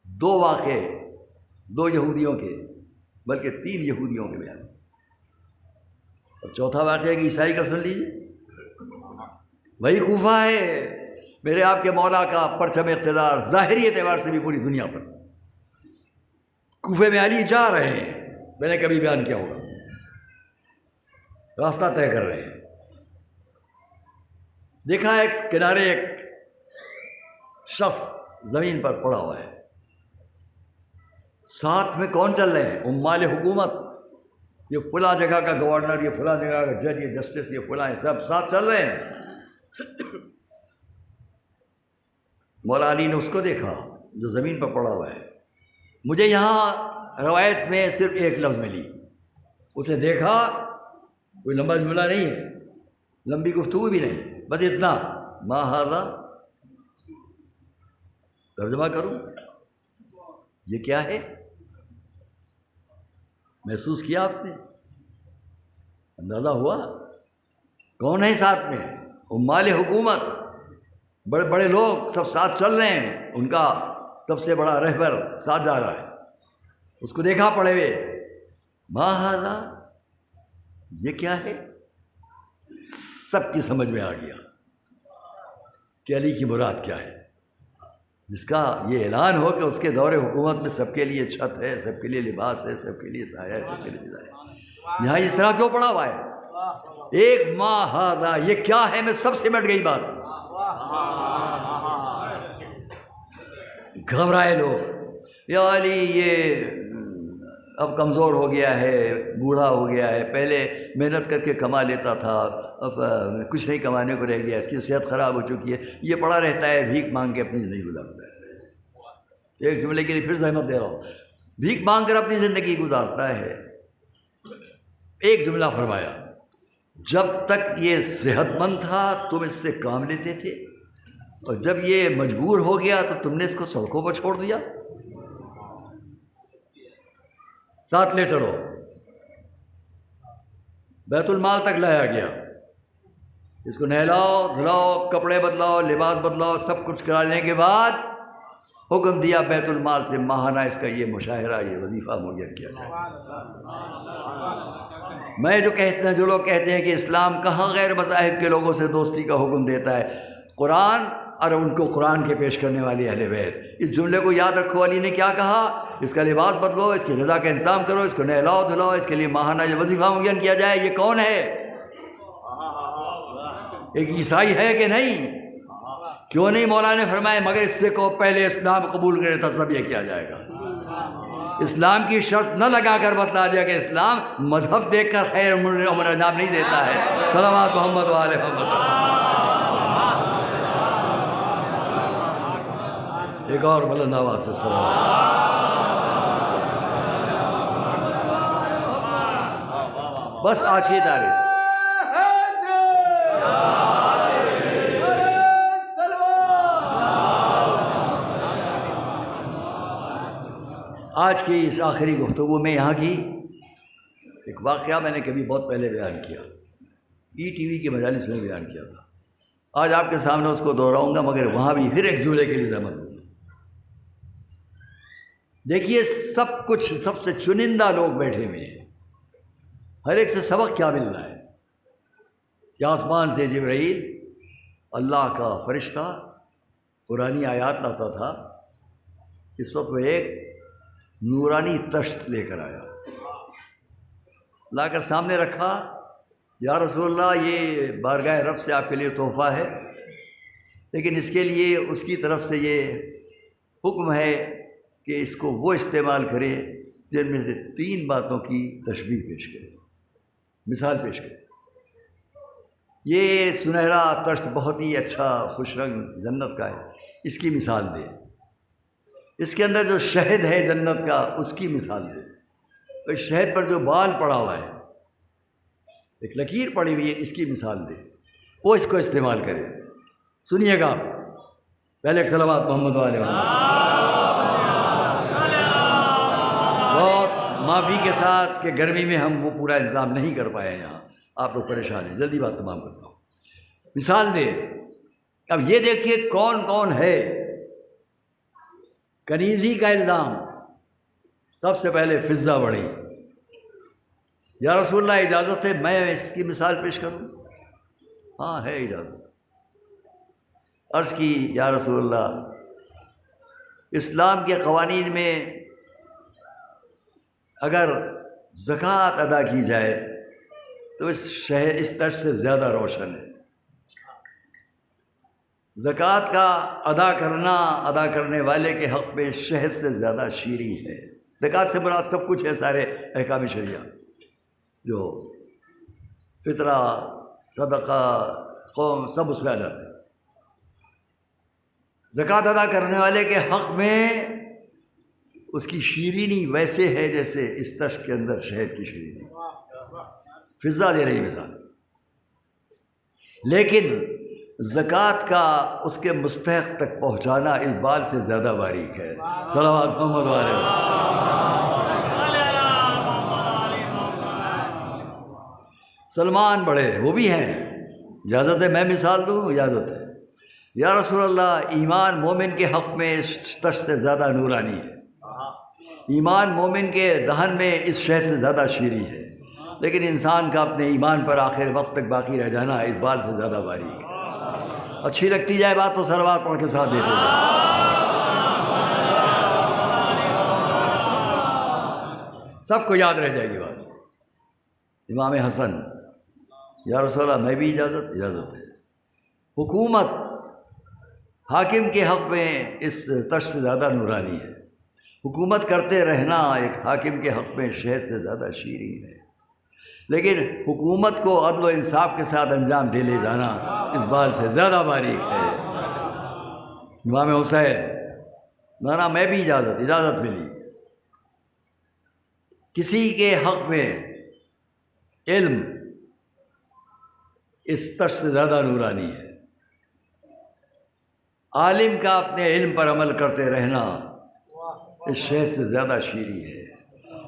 دو واقعے، دو یہودیوں کے بلکہ 3 یہودیوں کے بیان، اور چوتھا واقعہ کہ عیسائی کا سن لیجیے۔ وہی کوفہ ہے، میرے آپ کے مولا کا پرچم اقتدار ظاہری اعتبار سے بھی پوری دنیا پر۔ کوفے میں علی جا رہے ہیں، میں نے کبھی بیان کیا ہوگا، راستہ طے کر رہے ہیں، دیکھا ایک کنارے ایک شخص زمین پر پڑا ہوا ہے، ساتھ میں کون چل رہے ہیں؟ عمال حکومت، یہ فلاں جگہ کا گورنر، یہ فلاں جگہ کا جج، یہ جسٹس، یہ فلاں، سب ساتھ چل رہے ہیں۔ مولا علی نے اس کو دیکھا جو زمین پر پڑا ہوا ہے۔ مجھے یہاں روایت میں صرف ایک لفظ ملی، اس نے دیکھا، کوئی لمبا جملہ نہیں ہے، لمبی گفتگو بھی نہیں، بس اتنا، ما ھذا، ترجمہ کروں یہ کیا ہے؟ محسوس کیا آپ نے؟ اندازہ ہوا کون ہے ساتھ میں؟ عمال حکومت، بڑے بڑے لوگ سب ساتھ چل رہے ہیں، ان کا سب سے بڑا رہبر ساتھ جا رہا ہے۔ اس کو دیکھا پڑے ہوئے، ما ھذا، یہ کیا ہے؟ سب کی سمجھ میں آ گیا کہ علی کی مراد کیا ہے، جس کا یہ اعلان ہو کہ اس کے دور حکومت میں سب کے لیے چھت ہے، سب کے لیے لباس ہے، سب کے لیے سایہ ہے، سب کے لیے غذا ہے۔ یہاں اس طرح کیوں پڑا ہوا ہے؟ ایک ما ھذا، یہ کیا ہے میں سب سمٹ گئی بات۔ گھبرائے لوگ، یا علی یہ اب کمزور ہو گیا ہے، بوڑھا ہو گیا ہے، پہلے محنت کر کے کما لیتا تھا، اب کچھ نہیں کمانے کو رہ گیا، اس کی صحت خراب ہو چکی ہے، یہ پڑا رہتا ہے، بھیک مانگ کے اپنی زندگی گزارتا ہے۔ ایک جملے کے لیے پھر زحمت دے رہا ہوں، بھیک مانگ کر اپنی زندگی گزارتا ہے۔ ایک جملہ فرمایا، جب تک یہ صحت مند تھا تم اس سے کام لیتے تھے، اور جب یہ مجبور ہو گیا تو تم نے اس کو سڑکوں پر چھوڑ دیا۔ ساتھ لے چلو، بیت المال تک لایا گیا، اس کو نہلاؤ دھلاؤ، کپڑے بدلاؤ، لباس بدلاؤ، سب کچھ کرانے کے بعد حکم دیا بیت المال سے ماہانہ اس کا یہ مشاہرہ، یہ وظیفہ مہیا کیا جائے۔ میں جو لوگ کہتے ہیں کہ اسلام کہاں غیر مذاہب کے لوگوں سے دوستی کا حکم دیتا ہے، قرآن اور ان کو قرآن کے پیش کرنے والی اہل بیت، اس جملے کو یاد رکھو، علی نے کیا کہا؟ اس کا لباس بدلو، اس کی غذا کا انتظام کرو، اس کو نہلاؤ دھلاؤ، اس کے لیے ماہانہ یہ وظیفہ معین کیا جائے۔ یہ کون ہے؟ ایک عیسائی ہے کہ نہیں؟ کیوں نہیں مولا نے فرمایا مگر اس سے کو پہلے اسلام قبول کرے تھا سب یہ کیا جائے گا۔ اسلام کی شرط نہ لگا کر بتلا دیا کہ اسلام مذہب دیکھ کر خیر عمر انجام نہیں دیتا ہے۔ صلوات محمد و آل محمد۔ ایک اور بلند آواز سے صلوات۔ بس آج کی تاریخ آج کی اس آخری گفتگو میں یہاں کی ایک واقعہ میں نے کبھی بہت پہلے بیان کیا، ETV کے مجالس میں بیان کیا تھا. آج آپ کے سامنے اس کو دہراؤں گا، مگر وہاں بھی پھر ایک جملے کے لیے زحمت دوں گا. دیکھیے سب کچھ، سب سے چنندہ لوگ بیٹھے ہوئے ہیں، ہر ایک سے سبق کیا مل رہا ہے کہ آسمان سے جبرائیل اللہ کا فرشتہ قرآنی آیات لاتا تھا. اس وقت وہ ایک نورانی تشت لے کر آیا، لا کر سامنے رکھا. یا رسول اللہ، یہ بارگاہ رب سے آپ کے لیے تحفہ ہے، لیکن اس کے لیے اس کی طرف سے یہ حکم ہے کہ اس کو وہ استعمال کرے جن میں سے 3 باتوں کی تشبیہ پیش کرے، مثال پیش کرے. یہ سنہرا تشت بہت ہی اچھا خوش رنگ جنت کا ہے، اس کی مثال دے. اس کے اندر جو شہد ہے جنت کا، اس کی مثال دے. تو شہد پر جو بال پڑا ہوا ہے، ایک لکیر پڑی ہوئی ہے، اس کی مثال دے، وہ اس کو استعمال کرے. سنیے گا آپ، پہلے ایک صلوات محمد والے بہت معافی کے ساتھ کہ گرمی میں ہم وہ پورا انتظام نہیں کر پائے. یہاں آپ لوگ پریشان ہیں، جلدی بات تمام کرتا ہوں. مثال دے. اب یہ دیکھیے کون کون ہے. کنیزی کا الزام، سب سے پہلے فضہ بڑھی. یا رسول اللہ اجازت ہے میں اس کی مثال پیش کروں؟ ہاں ہے اجازت. عرض کی یا رسول اللہ، اسلام کے قوانین میں اگر زکوٰۃ ادا کی جائے تو اس طرح سے زیادہ روشن ہے. زکوٰۃ کا ادا کرنے والے کے حق میں شہد سے زیادہ شیریں ہے. زکوٰۃ سے مراد سب کچھ ہے، سارے احکام شریعہ جو فطرہ، صدقہ، قوم، سب اس میں ادا ہے. زکوٰۃ ادا کرنے والے کے حق میں اس کی شیرینی ویسے ہے جیسے اس تشت کے اندر شہد کی شیرینی. فضہ دے رہی مثال. لیکن زکوٰۃ کا اس کے مستحق تک پہنچانا اس بال سے زیادہ باریک ہے. صلوات محمد والے. سلمان بڑے وہ بھی ہیں، اجازت ہے میں مثال دوں؟ اجازت ہے. یا رسول اللہ، ایمان مومن کے حق میں اس تشت سے زیادہ نورانی ہے. ایمان مومن کے دہن میں اس شہد سے زیادہ شیریں ہے. لیکن انسان کا اپنے ایمان پر آخر وقت تک باقی رہ جانا اس بال سے زیادہ باریک ہے. اچھی لگتی جائے بات تو صلوات پڑھ کے ساتھ دیتے ہیں. سب کو یاد رہ جائے گی بات. امام حسن، یا رسول اللہ میں بھی اجازت ہے. حکومت حاکم کے حق میں اس تشت سے زیادہ نورانی ہے. حکومت کرتے رہنا ایک حاکم کے حق میں شہد سے زیادہ شیریں ہے. لیکن حکومت کو عدل و انصاف کے ساتھ انجام دے لے جانا اس بال سے زیادہ باریک ہے. امام حسین، نانا میں بھی اجازت ملی. کسی کے حق میں علم اس تشت سے زیادہ نورانی ہے. عالم کا اپنے علم پر عمل کرتے رہنا اس شہد سے زیادہ شیریں ہے.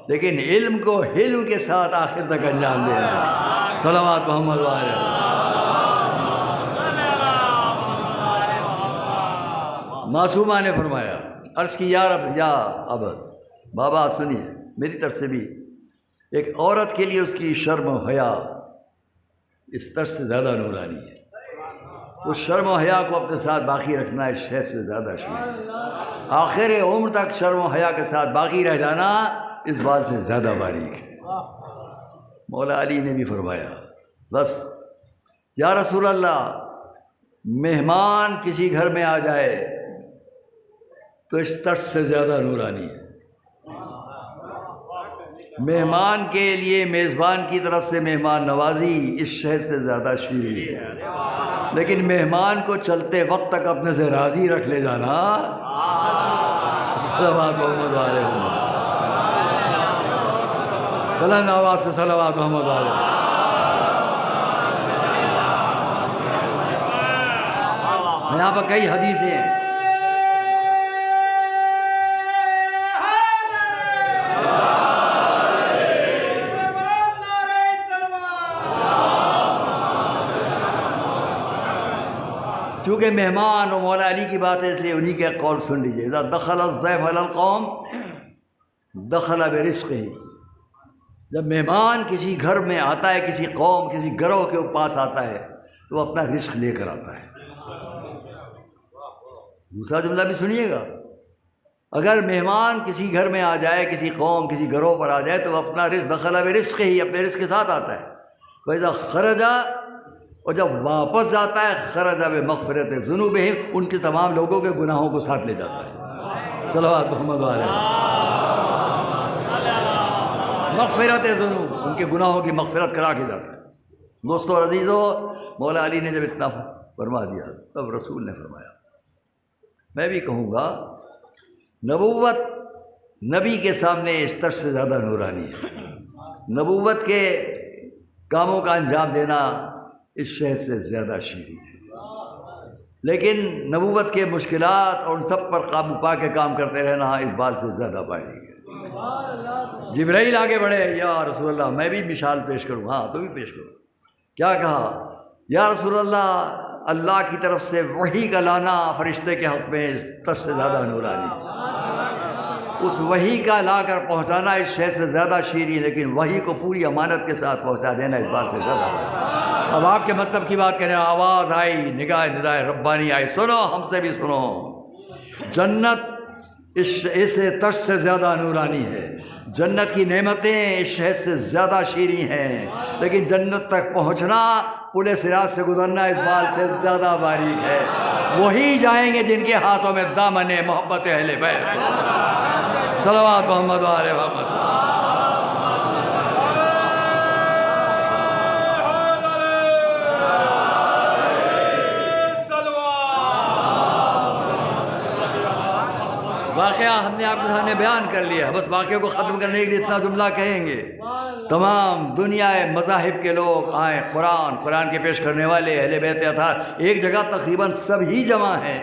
لیکن علم کو حلم کے ساتھ آخر تک انجام دینا. صلوات محمد والے. معصومہ نے فرمایا، عرض کی یا رب یا عبد. بابا سنیے، میری طرف سے بھی ایک عورت کے لیے اس کی شرم و حیا اس طرح سے زیادہ نورانی ہے. اس شرم و حیا کو اپنے ساتھ باقی رکھنا اس شہد سے زیادہ شیریں. آخر عمر تک شرم و حیا کے ساتھ باقی رہ جانا اس بات سے زیادہ باریک ہے. مولا علی نے بھی فرمایا، بس یا رسول اللہ، مہمان کسی گھر میں آ جائے تو اس تشت سے زیادہ نورانی ہے. مہمان کے لیے میزبان کی طرف سے مہمان نوازی اس شہد سے زیادہ شیریں ہے. لیکن مہمان کو چلتے وقت تک اپنے سے راضی رکھ لے جانا صلوات محمد والے. بلند آواز سے صلوات محمد والے. یہاں پر کئی حدیثیں ہیں. چونکہ مہمان و مولا علی کی بات ہے اس لیے انہی کے قول سن لیجیے. اذا دخل الضیف علی القوم دخل برزقہ. جب مہمان کسی گھر میں آتا ہے، کسی قوم کسی گروہ کے پاس آتا ہے تو وہ اپنا رزق لے کر آتا ہے. دوسرا جملہ بھی سنیے گا، اگر مہمان کسی گھر میں آ جائے، کسی قوم کسی گروہ پر آ جائے تو وہ اپنا رزق دخل برزقہ ہی اپنے رزق کے ساتھ آتا ہے. وَإِذَا خَرَجَ، اور جب واپس جاتا ہے خرج بمغفرت ذنوبہم، ان کے تمام لوگوں کے گناہوں کو ساتھ لے جاتا ہے. صلوات محمد علیہ. مغفرت ذنوب، ان کے گناہوں کی مغفرت کرا کے جاتا ہے. دوستو اور عزیزو، مولا علی نے جب اتنا فرما دیا تب رسول نے فرمایا، میں بھی کہوں گا نبوت نبی کے سامنے اس طرح سے زیادہ نورانی ہے. نبوت کے کاموں کا انجام دینا اس شہد سے زیادہ شیریں ہے. لیکن نبوت کے مشکلات اور ان سب پر قابو پا کے کام کرتے رہنا اس بال سے زیادہ باریک ہے. جبرائیل آگے بڑھے، یا رسول اللہ میں بھی مثال پیش کروں. ہاں تو بھی پیش کروں. کیا کہا؟ یا رسول اللہ، اللہ کی طرف سے وحی کا لانا فرشتے کے حق میں اس طرح سے زیادہ نورانی ہے. اس وحی کا لا کر پہنچانا اس شے سے زیادہ شیریں، لیکن وحی کو پوری امانت کے ساتھ پہنچا دینا اس بات سے زیادہ باریک. اب آپ کے مطلب کی بات کریں، آواز آئی، نگاہ ندائے ربانی آئی، سنو ہم سے بھی سنو. جنت اس طرز سے زیادہ نورانی ہے. جنت کی نعمتیں اس شہد سے زیادہ شیریں ہیں، لیکن جنت تک پہنچنا، پل صراط سے گزرنا اس بال سے زیادہ باریک ہے. وہی جائیں گے جن کے ہاتھوں میں دامن محبت اہل بیت. صلوات محمد و آل محمد. واقعہ ہم نے آپ کے سامنے بیان کر لیا، بس واقعے کو ختم کرنے کے لیے اتنا جملہ کہیں گے. تمام دنیا مذاہب کے لوگ آئیں، قرآن کے پیش کرنے والے اہل بیت اطہار ایک جگہ تقریباً سب ہی جمع ہیں.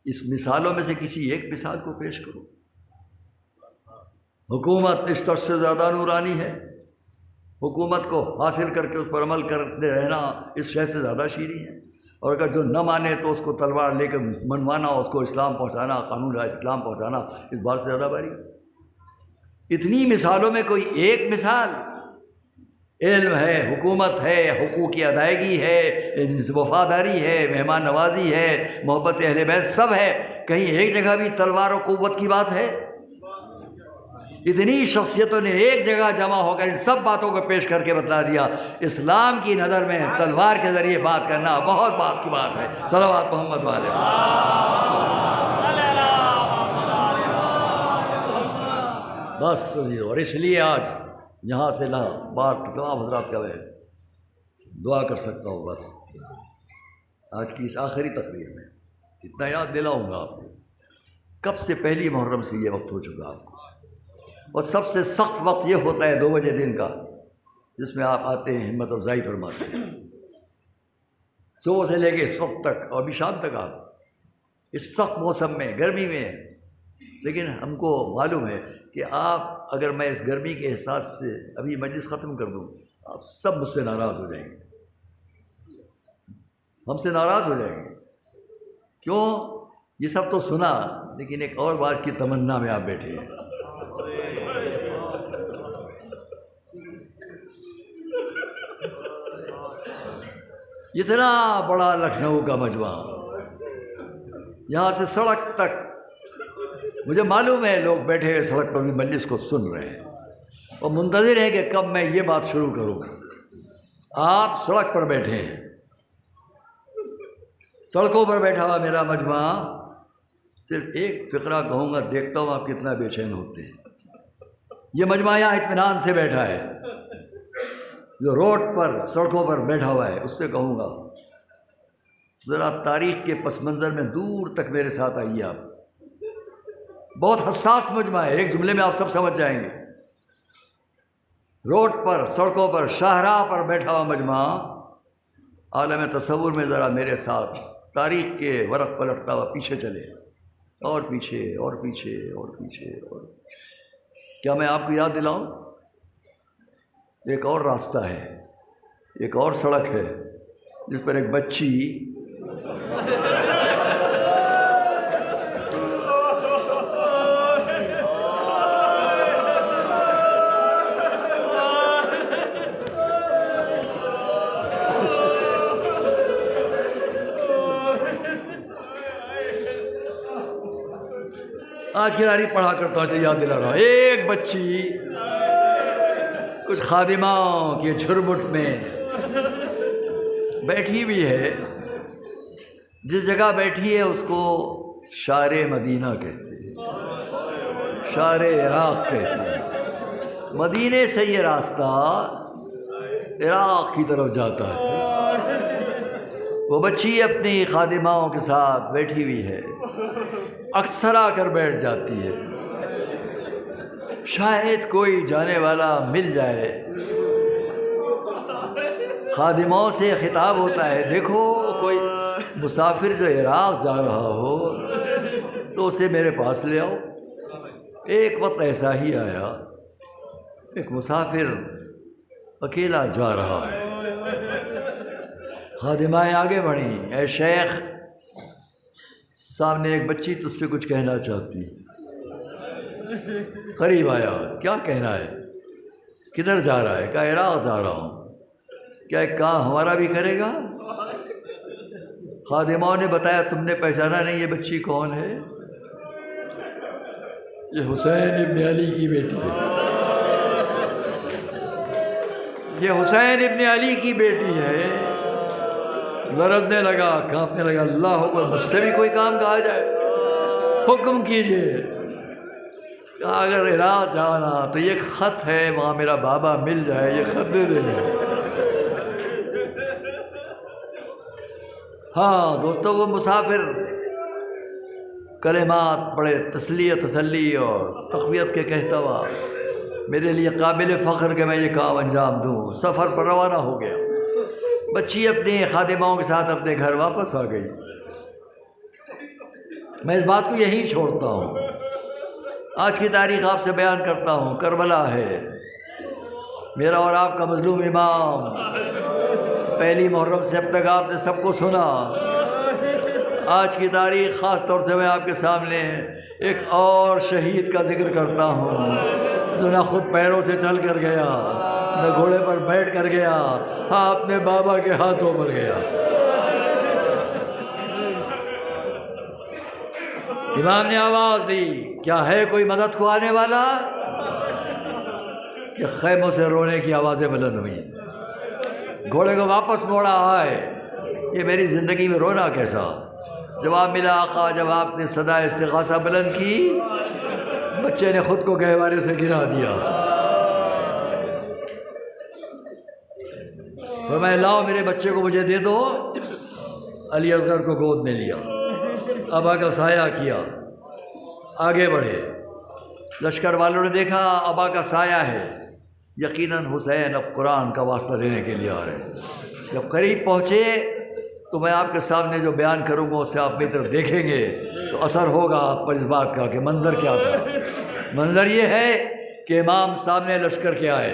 اس مثالوں میں سے کسی ایک مثال کو پیش کرو. حکومت اس طرح سے زیادہ نورانی ہے. حکومت کو حاصل کر کے اس پر عمل کرتے رہنا اس شے سے زیادہ شیریں ہے. اور اگر جو نہ مانے تو اس کو تلوار لے کے منوانا، اس کو اسلام پہنچانا، قانون اسلام پہنچانا اس بات سے زیادہ باری. اتنی مثالوں میں کوئی ایک مثال، علم ہے، حکومت ہے، حقوق کی ادائیگی ہے، وفاداری ہے، مہمان نوازی ہے، محبت اہل بیت سب ہے، کہیں ایک جگہ بھی تلوار و قوت کی بات ہے؟ اتنی شخصیتوں نے ایک جگہ جمع ہو کر ان سب باتوں کو پیش کر کے بتلا دیا. اسلام کی نظر میں تلوار کے ذریعے بات کرنا بہت بات کی بات ہے. صلوات محمد والے. بس اور اس لیے آج یہاں سے بات تمام حضرات کا میں دعا کر سکتا ہوں. بس آج کی اس آخری تقریر میں اتنا یاد دلاؤں گا آپ کو، کب سے پہلی محرم سے یہ وقت ہو چکا آپ کو، اور سب سے سخت وقت یہ ہوتا ہے 2 بجے دن کا، جس میں آپ آتے ہیں ہمت افزائی فرماتے ہیں. صبح سے لے کے اس وقت تک اور بھی شام تک آپ اس سخت موسم میں، گرمی میں. لیکن ہم کو معلوم ہے کہ آپ، اگر میں اس گرمی کے احساس سے ابھی مجلس ختم کر دوں، آپ سب مجھ سے ناراض ہو جائیں گے، ہم سے ناراض ہو جائیں گے. کیوں؟ یہ سب تو سنا، لیکن ایک اور بات کی تمنا میں آپ بیٹھے ہیں. اتنا بڑا لکھنؤ کا مجمع، یہاں سے سڑک تک، مجھے معلوم ہے لوگ بیٹھے ہوئے سڑک پر بھی مجلس کو سن رہے ہیں اور منتظر ہیں کہ کب میں یہ بات شروع کروں. آپ سڑک پر بیٹھے ہیں، سڑکوں پر بیٹھا ہوا میرا مجمع. صرف ایک فقرہ کہوں گا، دیکھتا ہوں آپ کتنا بے چین ہوتے ہیں. یہ مجمع یہاں اطمینان سے بیٹھا ہے. جو روڈ پر سڑکوں پر بیٹھا ہوا ہے اس سے کہوں گا ذرا تاریخ کے پس منظر میں دور تک میرے ساتھ آئیے. آپ بہت حساس مجمع ہے، ایک جملے میں آپ سب سمجھ جائیں گے. روڈ پر، سڑکوں پر، شاہراہ پر بیٹھا ہوا مجمع، عالم تصور میں ذرا میرے ساتھ تاریخ کے ورق پلٹتا ہوا پیچھے چلے، اور پیچھے اور پیچھے اور پیچھے اور پیچھے. کیا میں آپ کو یاد دلاؤں؟ ایک اور راستہ ہے، ایک اور سڑک ہے، جس پر ایک بچی آج کی تاریخ پڑھا کرتا ہوں، اسے یاد دلا رہا ہوں، ایک بچی کچھ خادماؤں کے جھرمٹ میں بیٹھی ہوئی ہے. جس جگہ بیٹھی ہے اس کو شار مدینہ کہتے ہیں، شار عراق کہتے ہیں. مدینے سے یہ راستہ عراق کی طرف جاتا ہے. وہ بچی اپنی خادماؤں کے ساتھ بیٹھی ہوئی ہے، اکثر آ کر بیٹھ جاتی ہے. شاید کوئی جانے والا مل جائے. خادموں سے خطاب ہوتا ہے، دیکھو کوئی مسافر جو عراق جا رہا ہو تو اسے میرے پاس لے آؤ. ایک وقت ایسا ہی آیا، ایک مسافر اکیلا جا رہا ہے. خادمائیں آگے بڑھیں، اے شیخ سامنے ایک بچی تجھ سے کچھ کہنا چاہتی. قریب آیا، کیا کہنا ہے؟ کدھر جا رہا ہے؟ کہا عراق جا رہا ہوں. کیا ایک کام ہمارا بھی کرے گا؟ خادماؤں نے بتایا تم نے پہچانا نہیں یہ بچی کون ہے؟ یہ حسین ابن علی کی بیٹی ہے. یہ حسین ابن علی کی بیٹی ہے. لرزنے لگا، کانپنے لگا. اللہ اکبر، مجھ سے بھی کوئی کام کہا جائے، حکم کیجیے. کہا اگر عراق جانا تو یہ خط ہے، وہاں میرا بابا مل جائے، یہ خط دے دیں. ہاں دوستو، وہ مسافر کلمات پڑھے، تسلی اور تقویت کے کہتا ہوا میرے لیے قابل فخر کہ میں یہ کام انجام دوں. سفر پر روانہ ہو گیا. بچی اپنی خادماؤں کے ساتھ اپنے گھر واپس آ گئی. میں اس بات کو یہیں چھوڑتا ہوں. آج کی تاریخ آپ سے بیان کرتا ہوں. کربلا ہے، میرا اور آپ کا مظلوم امام. پہلی محرم سے اب تک آپ نے سب کو سنا. آج کی تاریخ خاص طور سے میں آپ کے سامنے ایک اور شہید کا ذکر کرتا ہوں جو نہ خود پیروں سے چل کر گیا، نہ گھوڑے پر بیٹھ کر گیا، ہاں اپنے بابا کے ہاتھوں پر گیا. امام نے آواز دی، کیا ہے کوئی مدد کو آنے والا؟ کہ خیموں سے رونے کی آوازیں بلند ہوئی. گھوڑے کو واپس موڑا، آئے یہ میری زندگی میں رونا کیسا؟ جواب ملا، آقا جب آپ نے صدا استغاثہ بلند کی بچے نے خود کو گہوارے سے گرا دیا. فرمایا لاؤ میرے بچے کو مجھے دے دو. علی اصغر کو گود میں لیا، ابا کا سایہ کیا، آگے بڑھے. لشکر والوں نے دیکھا ابا کا سایہ ہے، یقیناً حسین اب قرآن کا واسطہ دینے کے لیے آ رہے ہیں. جب قریب پہنچے تو میں آپ کے سامنے جو بیان کروں گا اسے آپ میری طرف دیکھیں گے تو اثر ہوگا آپ پر اس بات کا کہ منظر کیا تھا. منظر یہ ہے کہ امام سامنے لشکر کے آئے،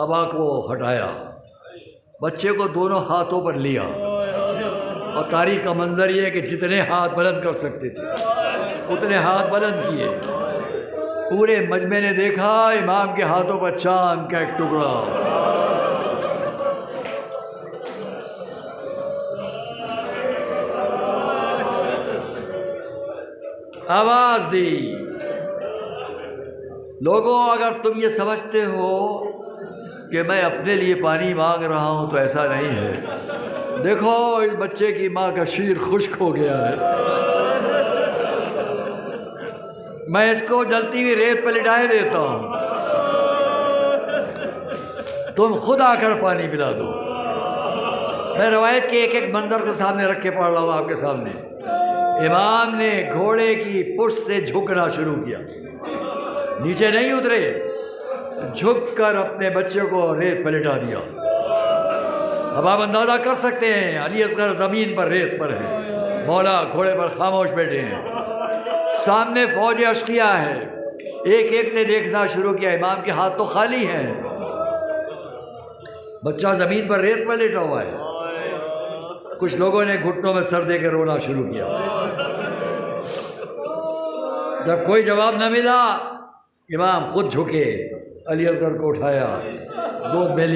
ابا کو ہٹایا، بچے کو دونوں ہاتھوں پر لیا، اور تاریخ کا منظر یہ ہے کہ جتنے ہاتھ بلند کر سکتے تھے اتنے ہاتھ بلند کیے. پورے مجمع نے دیکھا امام کے ہاتھوں پر چاند کا ایک ٹکڑا. آواز دی، لوگوں اگر تم یہ سمجھتے ہو کہ میں اپنے لیے پانی مانگ رہا ہوں تو ایسا نہیں ہے. دیکھو اس بچے کی ماں کا شیر خشک ہو گیا ہے، میں اس کو جلتی ہوئی ریت پہ لٹائے دیتا ہوں، تم خود آ کر پانی پلا دو. میں روایت کے ایک ایک منظر کو سامنے رکھ کے پڑھ رہا ہوں آپ کے سامنے. امام نے گھوڑے کی پشت سے جھکنا شروع کیا، نیچے نہیں اترے، جھک کر اپنے بچے کو ریت پہ لٹا دیا. اب آپ اندازہ کر سکتے ہیں علی اصغر زمین پر ریت پر ہے، مولا گھوڑے پر خاموش بیٹھے ہیں، سامنے فوج اشقیا ہے. ایک ایک نے دیکھنا شروع کیا، امام کے ہاتھ تو خالی ہیں، بچہ زمین پر ریت پر لیٹا ہوا ہے. کچھ لوگوں نے گھٹنوں میں سر دے کے رونا شروع کیا۔ جب کوئی جواب نہ ملا امام خود جھکے، علی اصغر کو اٹھایا، گود میں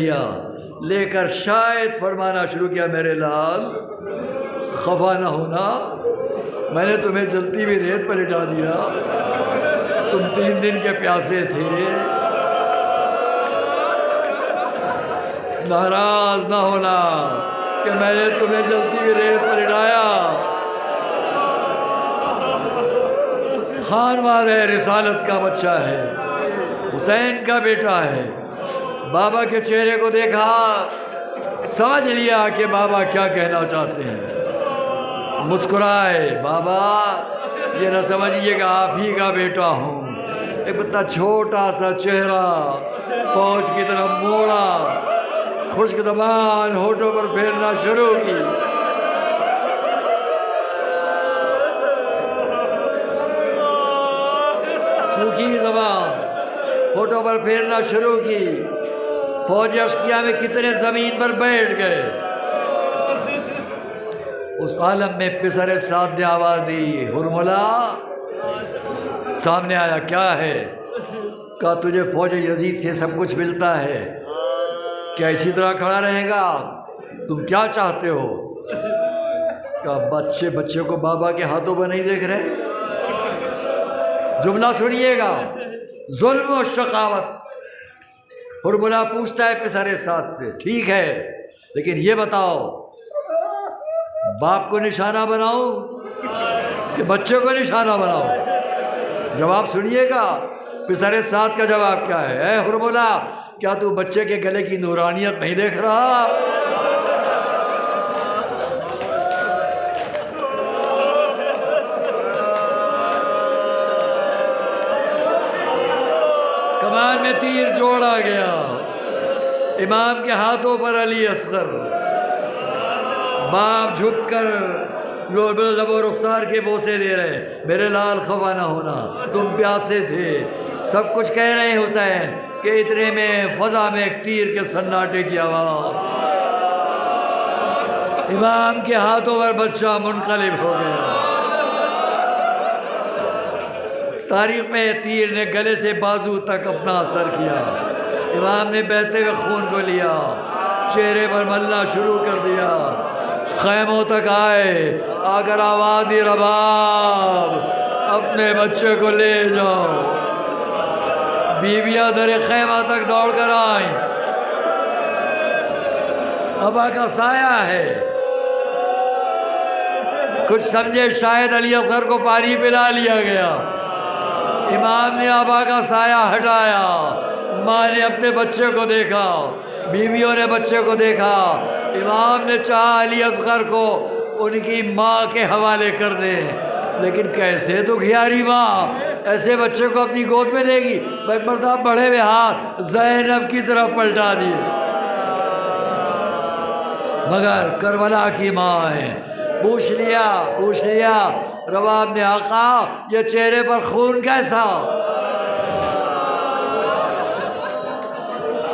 لے کر شاید فرمانا شروع کیا، میرے لال خفا نہ ہونا، میں نے تمہیں جلتی ہوئی ریت پر لٹا دیا، تم 3 دن کے پیاسے تھے، ناراض نہ ہونا کہ میں نے تمہیں جلتی ہوئی ریت پر لٹایا۔ خانواد ہے، رسالت کا بچہ ہے، حسین کا بیٹا ہے۔ بابا کے چہرے کو دیکھا، سمجھ لیا کہ بابا کیا کہنا چاہتے ہیں، مسکرائے۔ بابا یہ نہ سمجھیے کہ آپ ہی کا بیٹا ہوں۔ ایک اتنا چھوٹا سا چہرہ فوج کی طرف موڑا، خشک زبان ہونٹوں پر پھیرنا شروع کی۔ سوکھی زبان ہونٹوں پر پھیرنا شروع کی۔ فوج اشقیاء میں کتنے زمین پر بیٹھ گئے۔ اس عالم میں پسر سعد نے آواز دی، ہرملا سامنے آیا، کیا ہے؟ کہا تجھے فوج یزید سے سب کچھ ملتا ہے، کیا اسی طرح کھڑا رہے گا؟ تم کیا چاہتے ہو؟ کہا بچے کو بابا کے ہاتھوں پر نہیں دیکھ رہے؟ جملہ سنیے گا، ظلم و شقاوت۔ ہرملا پوچھتا ہے پسر سعد سے، ٹھیک ہے لیکن یہ بتاؤ باپ کو نشانہ بناؤں کہ بچے کو نشانہ بناؤں؟ جواب سنیے گا، پسر سعد کا جواب کیا ہے، اے ہرملا کیا تو بچے کے گلے کی نورانیت نہیں دیکھ رہا؟ کمان میں تیر جوڑا گیا، امام کے ہاتھوں پر علی اصغر، باپ جھک کر لب و رخسار کے بوسے دے رہے، میرے لال خفا نہ ہونا، تم پیاسے تھے، سب کچھ کہہ رہے ہیں حسین، کہ اتنے میں فضا میں ایک تیر کے سناٹے کی آواز، امام کے ہاتھوں پر بچہ منقلب ہو گیا۔ تاریخ میں تیر نے گلے سے بازو تک اپنا اثر کیا، امام نے بہتے ہوئے خون کو لیا، چہرے پر ملنا شروع کر دیا، خیموں تک آئے، آ کر آواز دی، رباب اپنے بچے کو لے جاؤ۔ بیویاں در خیمہ تک دوڑ کر آئیں، ابا کا سایہ ہے، کچھ سمجھے شاید علی اصغر کو پانی پلا لیا گیا، امام نے آبا کا سایہ ہٹایا، ماں نے اپنے بچے کو دیکھا، بیویوں نے بچے کو دیکھا، امام نے چاہا علی اصغر کو ان کی ماں کے حوالے کر دے، لیکن کیسے دکھیاری ماں ایسے بچے کو اپنی گود میں لے گی؟ ایک مرتبہ بڑھے ہوئے ہاتھ زینب کی طرف پلٹا دیے، مگر کربلا کی ماں ہے، پوچھ لیا رباب نے، آقا یہ چہرے پر خون کیسا؟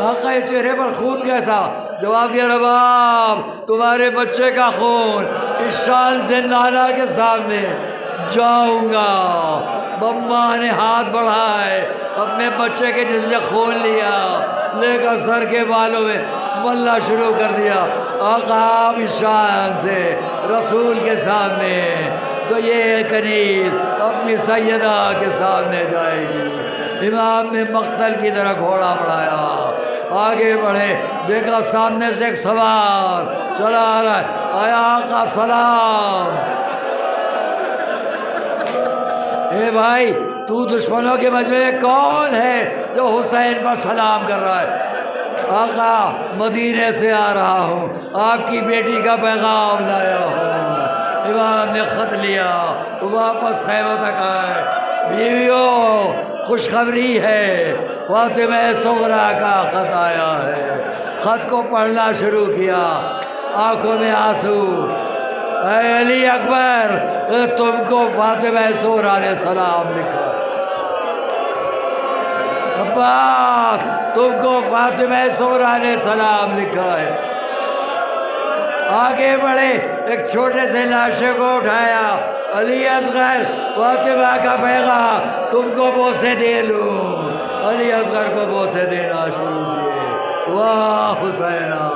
آقا یہ چہرے پر خون کیسا؟ جواب دیا، رباب تمہارے بچے کا خون اس شان سے نانا کے سامنے جاؤں گا۔ بماں نے ہاتھ بڑھائے، اپنے بچے کے جسم سے خون لیا، لے کر سر کے بالوں میں ملنا شروع کر دیا۔ آقا آپ اس شان سے رسول کے سامنے، تو یہ کنیز اپنی سیدہ کے سامنے جائے گی۔ امام نے مقتل کی طرح گھوڑا بڑھایا، آگے بڑھے، دیکھا سامنے سے ایک سوار چلا آ رہا ہے، آیا آقا سلام۔ اے بھائی تو دشمنوں کے مجمع میں کون ہے جو حسین پر سلام کر رہا ہے؟ آقا مدینے سے آ رہا ہوں، آپ کی بیٹی کا پیغام لایا ہوں۔ امام نے خط لیا، واپس خیمہ تک آئے، بیویوں خوشخبری ہے، فاطمہ صغریٰ کا خط آیا ہے۔ خط کو پڑھنا شروع کیا، آنکھوں میں آنسو، اے علی اکبر تم کو فاطمہ صغریٰ نے سلام لکھا، عباس تم کو فاطمہ صغریٰ نے سلام لکھا ہے، آگے بڑھے، ایک چھوٹے سے لاشے کو اٹھایا، علی اصغر فاطمہ کا پیغام تم کو بوسے دے لوں، علی اصغر کو بوسے دینا شروع کیے، واہ حسینہ